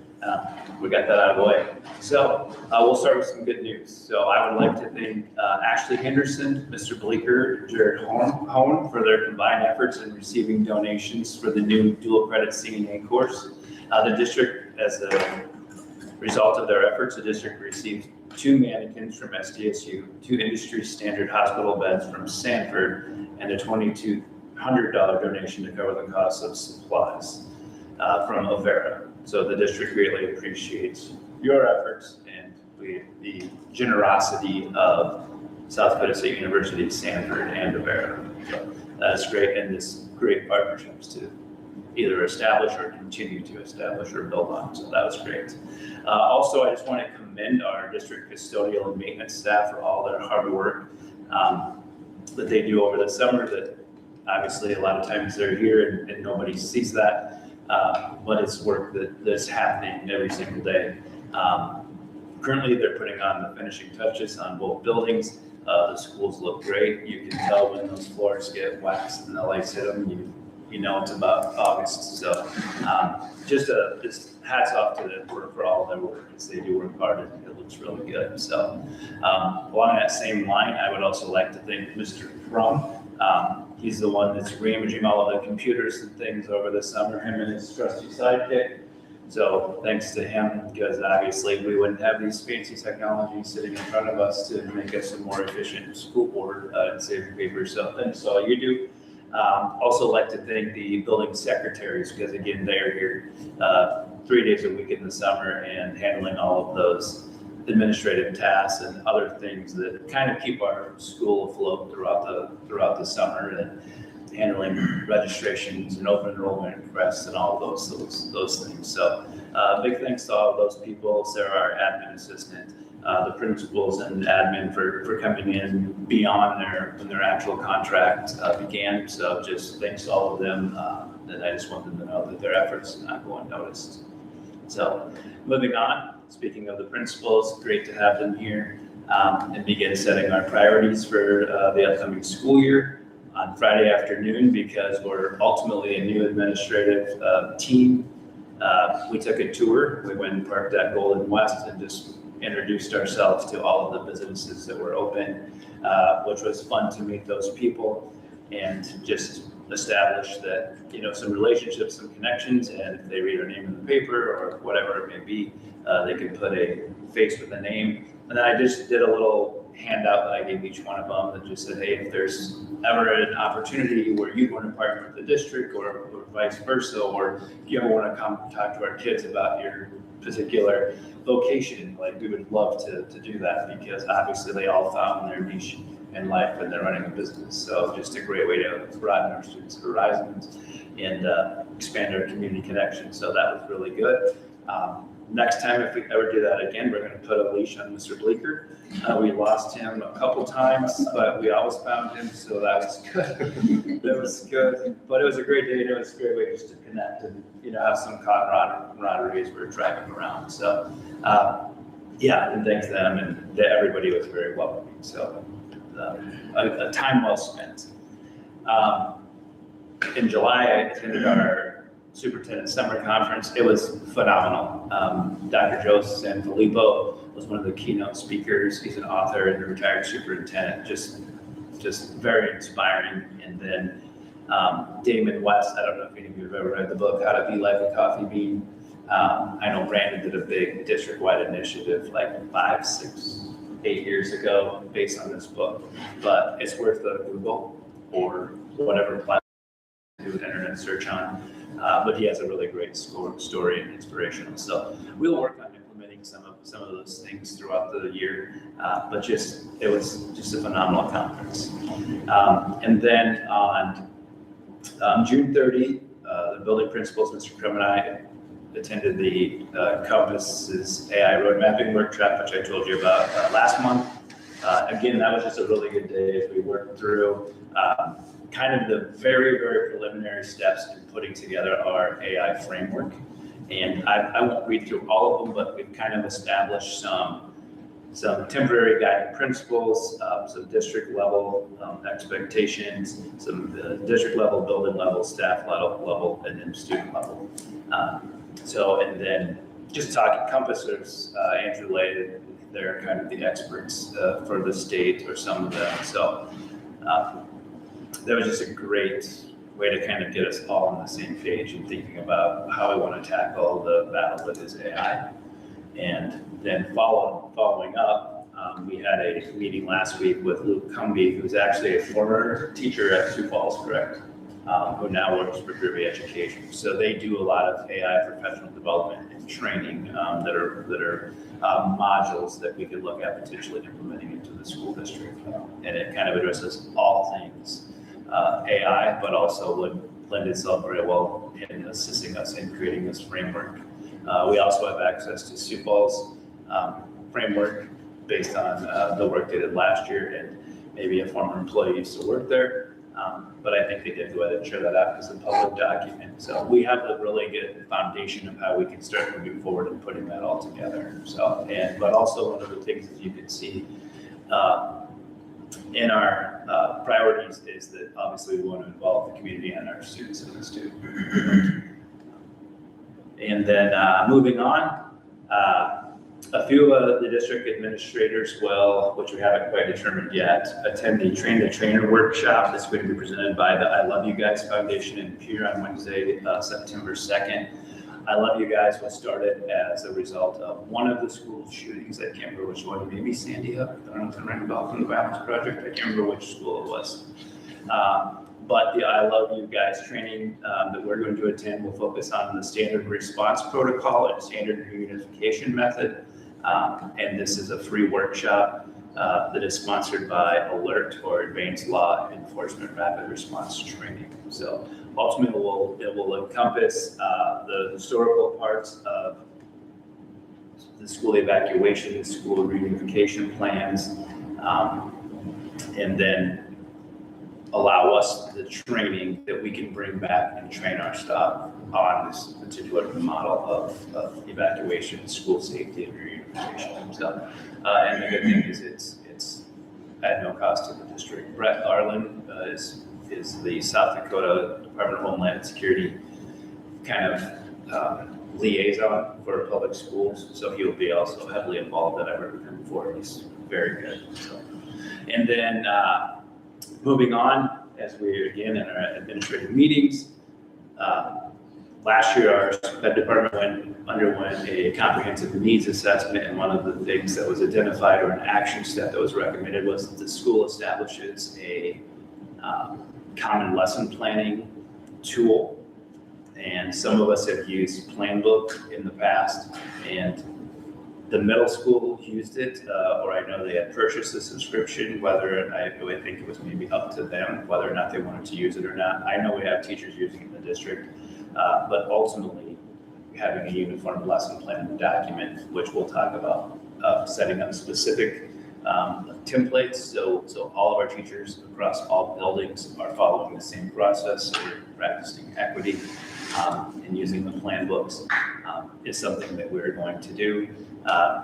We got that out of the way. So we'll start with some good news. So I would like to thank Ashley Henderson, Mr. Bleeker, Jared Hone for their combined efforts in receiving donations for the new dual credit CNA course. The district, as a result of their efforts, the district received 2 mannequins from SDSU, 2 industry standard hospital beds from Sanford, and a $2,200 donation to cover the cost of supplies from Avera. So the district greatly appreciates your efforts and the generosity of South Dakota State University, Sanford, and Avera. So that is great, and this great partnerships to either establish or continue to establish or build on. So that was great. Also, I just want to commend our district custodial and maintenance staff for all their hard work that they do over the summer. That obviously a lot of times they're here and nobody sees that. But it's work that's happening every single day. Currently, they're putting on the finishing touches on both buildings. The schools look great. You can tell when those floors get waxed and the lights hit them, you know it's about August. So just hats off to them for all their work, because they do work hard and it looks really good. So along that same line, I would also like to thank Mr. Crum. He's the one that's reimaging all of the computers and things over the summer, him and his trusty sidekick. So thanks to him, because obviously we wouldn't have these fancy technologies sitting in front of us to make us a more efficient school board and save paper. So thanks to all you do. Also like to thank the building secretaries, because again, they're here 3 days a week in the summer and handling all of those administrative tasks and other things that kind of keep our school afloat throughout the summer, and handling registrations and open enrollment requests and all of those things. So big thanks to all of those people. Sarah, our admin assistant, the principals and admin for coming in beyond when their actual contract began. So just thanks to all of them. And I just want them to know that their efforts are not go unnoticed. So moving on, speaking of the principals, great to have them here and begin setting our priorities for the upcoming school year on Friday afternoon, because we're ultimately a new administrative team. We took a tour. We went and parked at Golden West and just introduced ourselves to all of the businesses that were open, which was fun to meet those people and just establish that, some relationships, some connections, and if they read our name in the paper or whatever it may be, they can put a face with a name. And then I just did a little handout that I gave each one of them that just said, hey, if there's ever an opportunity where you want to partner with the district or vice versa, or if you ever want to come talk to our kids about your particular vocation, like we would love to do that, because obviously they all found their niche in life when they're running a business. So just a great way to broaden our students' horizons and expand our community connection. So that was really good. Next time, if we ever do that again, we're going to put a leash on Mr. Bleeker. We lost him a couple times, but we always found him, so that was good. That was good. But it was a great day. It was a great way just to connect and have some camaraderie as we're driving around. So and thanks to them, and everybody was very welcoming. So a time well spent. In July, I attended our superintendent summer conference. It was phenomenal. Dr. Joe Sanfilippo was one of the keynote speakers. He's an author and a retired superintendent, just very inspiring. And then Damon West, I don't know if any of you have ever read the book, How to Be Like a Coffee Bean. I know Brandon did a big district-wide initiative like 5, 6, 8 years ago based on this book, but it's worth a Google or whatever platform you do an internet search on. But he has a really great story and inspirational. So we'll work on implementing some of those things throughout the year. But it was just a phenomenal conference. And then on June 30, the building principals, Mr. Krim and I, attended the Compass's AI road mapping workshop, which I told you about last month. Again, that was just a really good day as we worked through kind of the very, very preliminary steps in putting together our AI framework. And I won't read through all of them, but we've kind of established some temporary guiding principles, some district level expectations, some district level, building level, staff level, and then student level. And then just talking Compassers, Andrew Lay, they're kind of the experts for the state, or some of them. So that was just a great way to kind of get us all on the same page and thinking about how we want to tackle the battle that is AI. And then following up, we had a meeting last week with Luke Cumby, who's actually a former teacher at Sioux Falls, correct? Who now works for Groovy Education. So they do a lot of AI professional development and training that are modules that we could look at potentially implementing into the school district. And it kind of addresses all things AI, but also would lend itself very well in assisting us in creating this framework. We also have access to Sioux Falls framework based on the work they did last year, and maybe a former employee used to work there. But I think they did go ahead and share that out as a public document. So we have a really good foundation of how we can start moving forward and putting that all together. So, but also one of the things that you can see in our priorities is that obviously we want to involve the community and our students in this too. And then moving on, a few of the district administrators will, which we haven't quite determined yet, attend the Train the Trainer workshop that's going to be presented by the I Love You Guys Foundation in Pierre on Wednesday, September 2nd. I Love You Guys was started as a result of one of the school shootings. I can't remember which one, maybe Sandy Hook. I don't know if I'm ringing a bell from the Balance Project. I can't remember which school it was. But the I Love You Guys training that we're going to attend will focus on the standard response protocol and standard reunification method. And this is a free workshop that is sponsored by ALERT, or Advanced Law Enforcement Rapid Response Training. So ultimately it will encompass the historical parts of the school evacuation, the school reunification plans, and then allow us the training that we can bring back and train our staff on this particular model of evacuation, school safety, and reunification. So, and the good thing is it's at no cost to the district. Brett Arlen is the South Dakota Department of Homeland Security kind of liaison for public schools. So he'll be also heavily involved, that I've worked with him before. He's very good. So. And then moving on, as we again in our administrative meetings, last year our Ed department underwent a comprehensive needs assessment, and one of the things that was identified or an action step that was recommended was that the school establishes a common lesson planning tool. And some of us have used Planbook in the past, and the middle school used it, or I know they had purchased a subscription, whether I think it was maybe up to them, whether or not they wanted to use it or not. I know we have teachers using it in the district, but ultimately having a uniform lesson plan document, which we'll talk about, setting up specific templates. So all of our teachers across all buildings are following the same process. So we're practicing equity and using the plan books is something that we're going to do.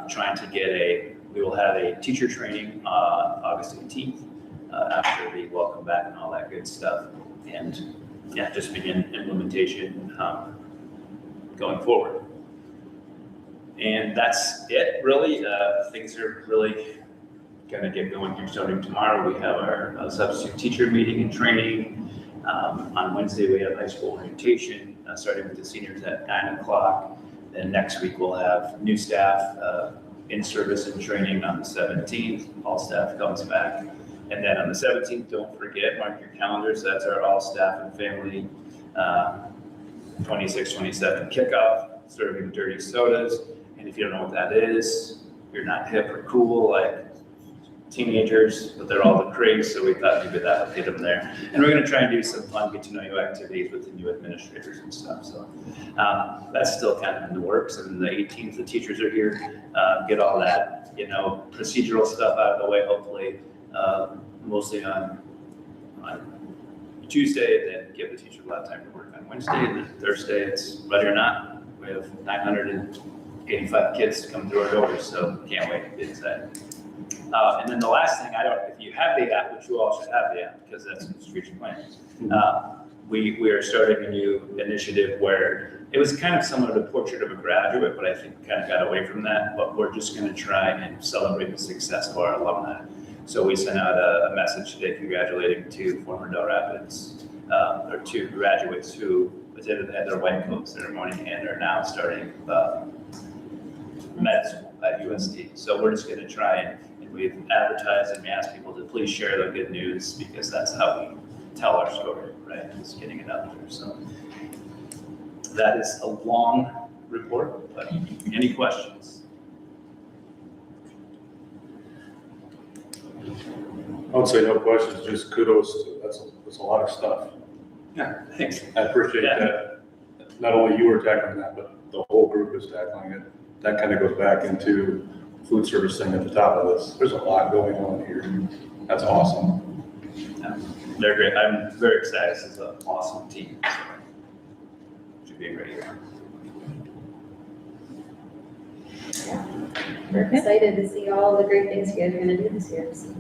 Trying to get we will have a teacher training August 18th after the welcome back and all that good stuff. And yeah, just begin implementation going forward. And that's it, really. Things are really going to get going here starting tomorrow. We have our substitute teacher meeting and training. On Wednesday, we have high school orientation, starting with the seniors at 9 o'clock. Then next week, we'll have new staff in service and training on the 17th. All staff comes back. And then on the 17th, don't forget, mark your calendars, that's our all staff and family 26-27 kickoff, serving dirty sodas. And if you don't know what that is, you're not hip or cool like teenagers, but they're all the craze, so we thought maybe that would get them there. And we're gonna try and do some fun get to know you activities with the new administrators and stuff. So that's still kind of in the works. And the 18th, the teachers are here, get all that, procedural stuff out of the way, hopefully, mostly on Tuesday, and then give the teachers a lot of time to work on Wednesday. And then Thursday, it's ready or not. We have 985 kids come through our doors, so can't wait to get excited. And then the last thing, if you have the app, which you all should have the app, because that's in the strategic plan, we are starting a new initiative where it was kind of similar to Portrait of a Graduate, but I think we kind of got away from that. But we're just going to try and celebrate the success of our alumni. So we sent out a message today congratulating two former Dell Rapids, or two graduates who attended their white coat ceremony and are now starting med school at USD. So we're just going to try and we've advertised and we ask people to please share the good news, because that's how we tell our story, right? Just getting it out there. So that is a long report, but any questions? I would say no questions, just kudos to, that's a lot of stuff. Yeah, thanks. I appreciate that. Not only you were tackling that, but the whole group is tackling it. That kind of goes back into food service thing at the top of this. There's a lot going on here. That's awesome. Yeah, they're great. I'm very excited. This is an awesome team. So should be a great year. We're excited to see all the great things you guys are gonna do this year. So.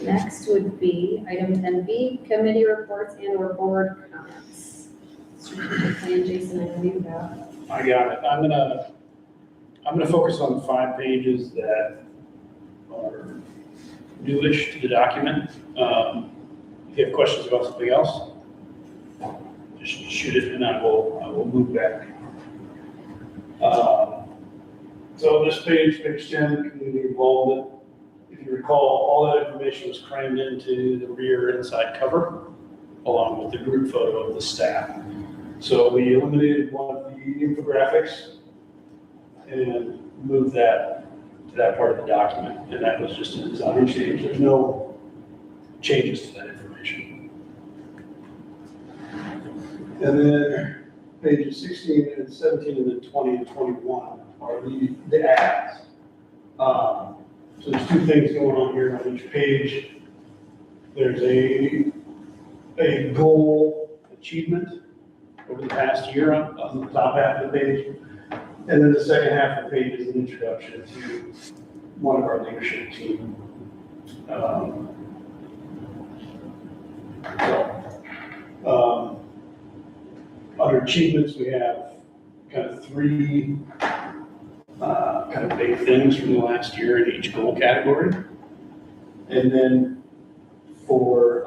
Next would be item 10B, committee reports and or board comments. And Jason, I know you got. I got it. I'm gonna focus on 5 pages that are newish to the document. If you have questions about something else, just shoot it and I will move back. So this page 10, community involvement. If you recall, all that information was crammed into the rear inside cover, along with the group photo of the staff. So we eliminated one of the infographics and moved that to that part of the document. And that was just a design change. There's no changes to that information. And then pages 16 and 17 and then 20 and 21 are the ads. So there's two things going on here on each page. There's a goal achievement over the past year on the top half of the page. And then the second half of the page is an introduction to one of our leadership team. Under achievements, we have kind of three kind of big things from the last year in each goal category. And then for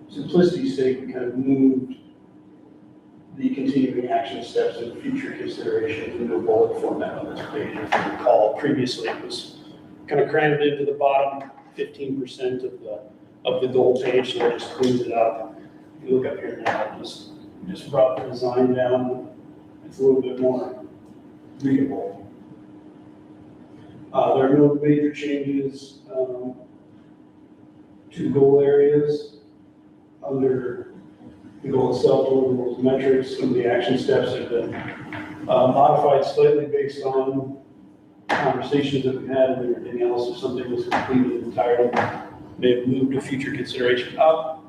simplicity's sake, we kind of moved the continuing action steps and future considerations into a bullet format on this page. If you recall, previously it was kind of crammed into the bottom 15% of the goal page, so I just cleaned it up. If you look up here now, just brought the design down. It's a little bit more readable. There are no major changes to goal areas. Under the goal itself, deliverables, metrics, some of the action steps have been modified slightly based on conversations that we've had and everything else. If something was completed entirely, they've moved a future consideration up.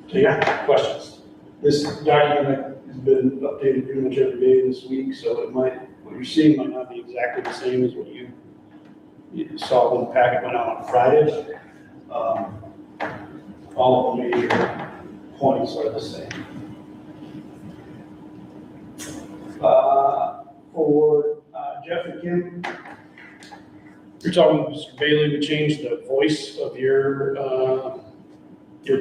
So yeah, questions? This document has been updated pretty much every day this week, so what you're seeing might not be exactly the same as what you saw when the packet went out on Friday. All of the major points are the same. For Jeff and Kim, you're talking with Mr. Bailey, we changed the voice of your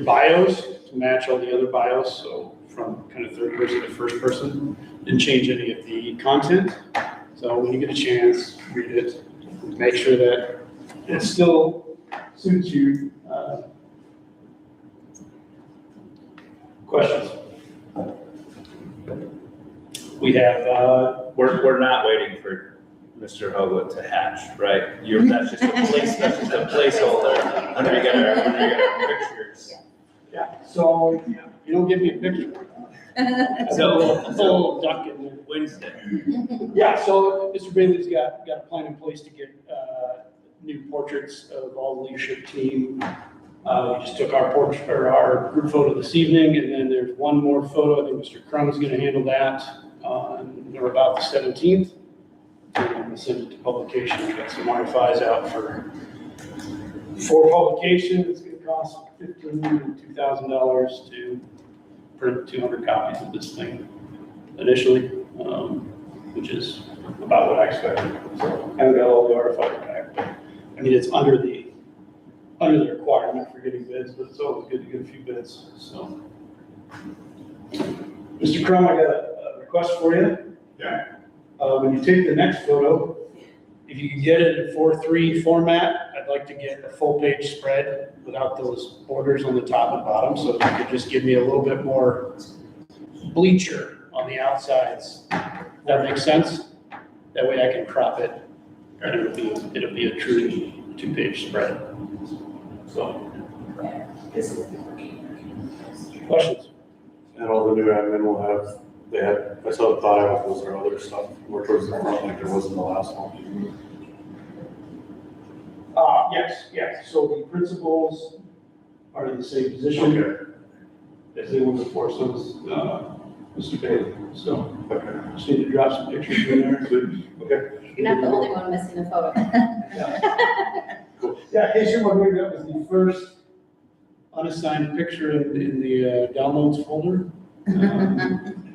bios to match all the other bios, so from kind of third person to first person. Didn't change any of the content, so when you get a chance, read it, make sure that it still suits you. Questions? We have, We're not waiting for Mr. Hogo to hatch, right? That's just a placeholder when we get our pictures. yeah, so you don't give me a picture. So Duck in there. Wednesday. Yeah, so Mr. Bailey's got a plan in place to get new portraits of all the leadership team. We just took our portrait or our group photo this evening, and then there's one more photo. I think Mr. Crum is going to handle that on or about the 17th. And then we'll send it to publication. We've got some RFIs out for publication. It's going to cost $1,500 to $2,000 to print 200 copies of this thing initially, which is about what I expected. So I haven't got all the RFIs back, but I mean, it's under the requirement for getting bids, but it's always good to get a few bids, so. Mr. Crum, I got a request for you. Yeah. When you take the next photo, if you can get it in 4:3 format, I'd like to get a full page spread without those borders on the top and bottom, so if you could just give me a little bit more bleacher on the outsides. That makes sense? That way I can crop it, and it'll be a true 2-page spread. So. Questions? And all the new admin will have, I saw the thought articles or other stuff more towards the front like there was in the last one. Yes, so the principals are in the same position as they were before, so is Mr. Bailey, so. Just need to drop some pictures in there. Okay. You're not the only one missing a photo. Yeah, in case you're wondering, that was the first unassigned picture in the downloads folder.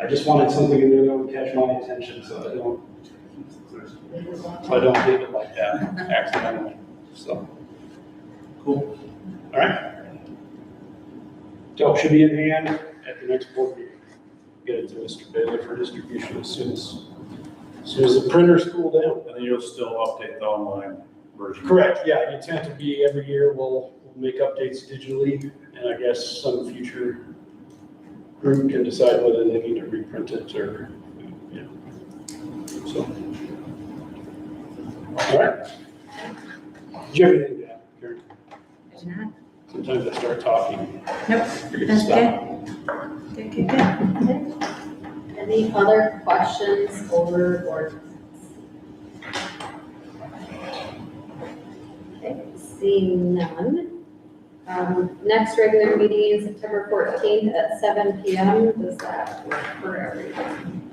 I just wanted something in there that would catch my attention, so I don't leave it like that accidentally, so. Cool. All right. Dope should be in hand at the next board meeting. Get it to Mr. Bailey for distribution as soon as the printers cool down. And then you'll still update the online version. Correct, yeah, the intent would be every year we'll make updates digitally, and I guess some future group can decide whether they need to reprint it or, you know, so. All right. Do you have anything to add, Karen? I do not. Sometimes I start talking. Nope, Forget to that's stop. good. Any other questions over ordinance? Okay, seeing none. Next regular meeting is September 14th at 7 PM. Does that work for everyone?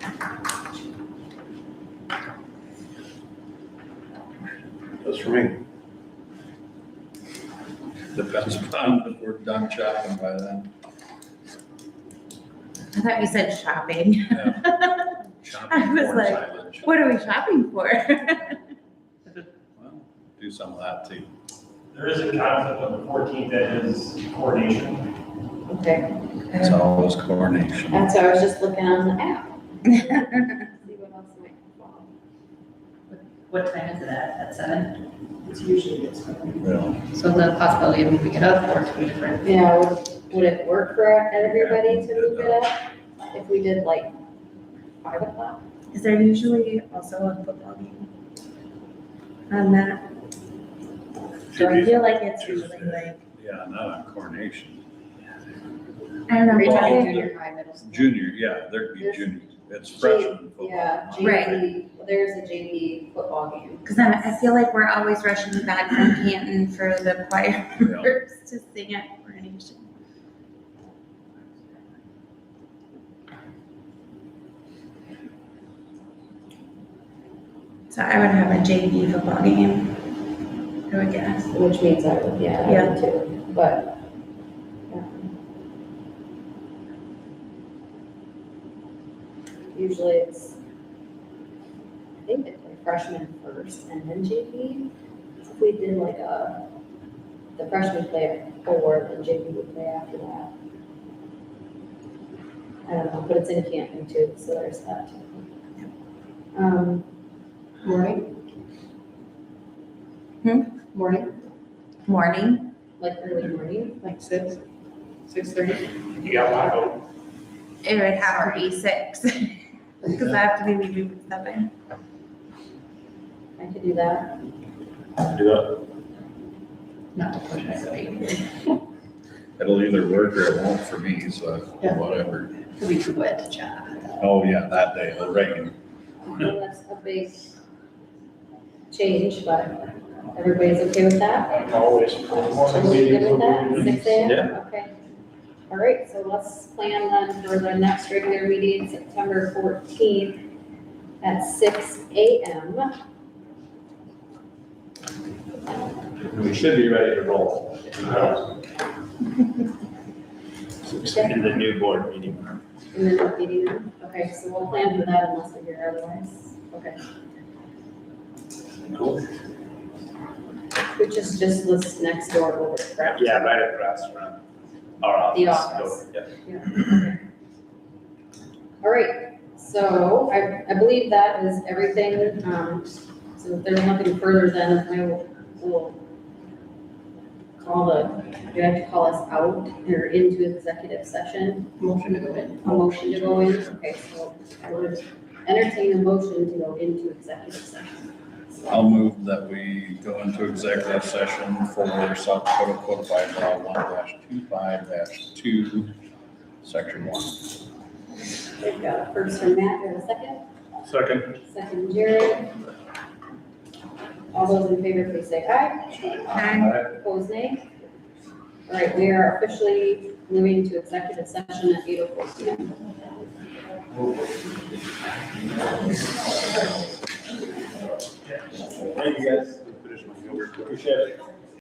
That's for me. Depends upon if we're done shopping by then. I thought you said shopping. Shopping I was corn like, silage. What are we shopping for? Well, do some of that too. There is a conflict on the 14th that is coordination. Okay, It's always coordination. that's why I was just looking on the app. See what else might fall. What time is it at 7? It's usually this one. Yeah. So the possibility of moving it up or two different. Yeah, would it work for everybody to move it up if we did like 5 o'clock? Is there usually also a football game on that? So I feel like it's usually like, Yeah, not on coronation. I don't know. Right. probably- Junior high, middle school. Junior, yeah, there'd be junior. It's freshman football. Yeah, Right. JV, there's a JV football game. Cause I feel like we're always rushing back from Canton for the choirs to sing at coronation. So I would have a JV football game, I would guess. Which means I would, yeah, I would too, but. Usually it's, I think they play freshmen first and then JV. So if we did like the freshmen play at 4, then JV would play after that. I don't know, but it's in Canton too, so there's that too. Morning? Morning, Morning, Like early morning. like 6:30? You got my vote. it would have to be 6, cause I have to be leaving at 7. I could do that. Do that. Not to push anybody. It'll either work or it won't for me, so Yeah. whatever. It'll be too wet to chat. Oh, yeah, that day, it'll rain. I know that's a big change, but everybody's okay with that? I'm always for the morning Everybody meetings. good with that? over 6 AM? Yeah. Okay. All right, so let's plan then for the next regular meeting, September 14th at 6 AM. We should be ready to roll. In the new board meeting. And then the meeting room. Okay, so we'll plan for that unless we hear otherwise. Okay. Cool. Which is just this next door over, correct? Yeah, right across from our office. The office. Yeah. Okay. All right, so I believe that is everything. So if there's nothing further, then we'll call do I have to call us out or into executive session? Motion to go in. A motion to go in? Okay, so I would entertain a motion to go into executive session. I'll move that we go into executive session for South Dakota Codified Law 1-25-2, Section 1. We've got a first from Matt, do we have a second? Second. Second, Jared. All those in favor, please say aye. Aye. Opposed, nay. All right, we are officially moving to executive session at 8:04 PM. Thank you, guys. Finish my yogurt. Appreciate it.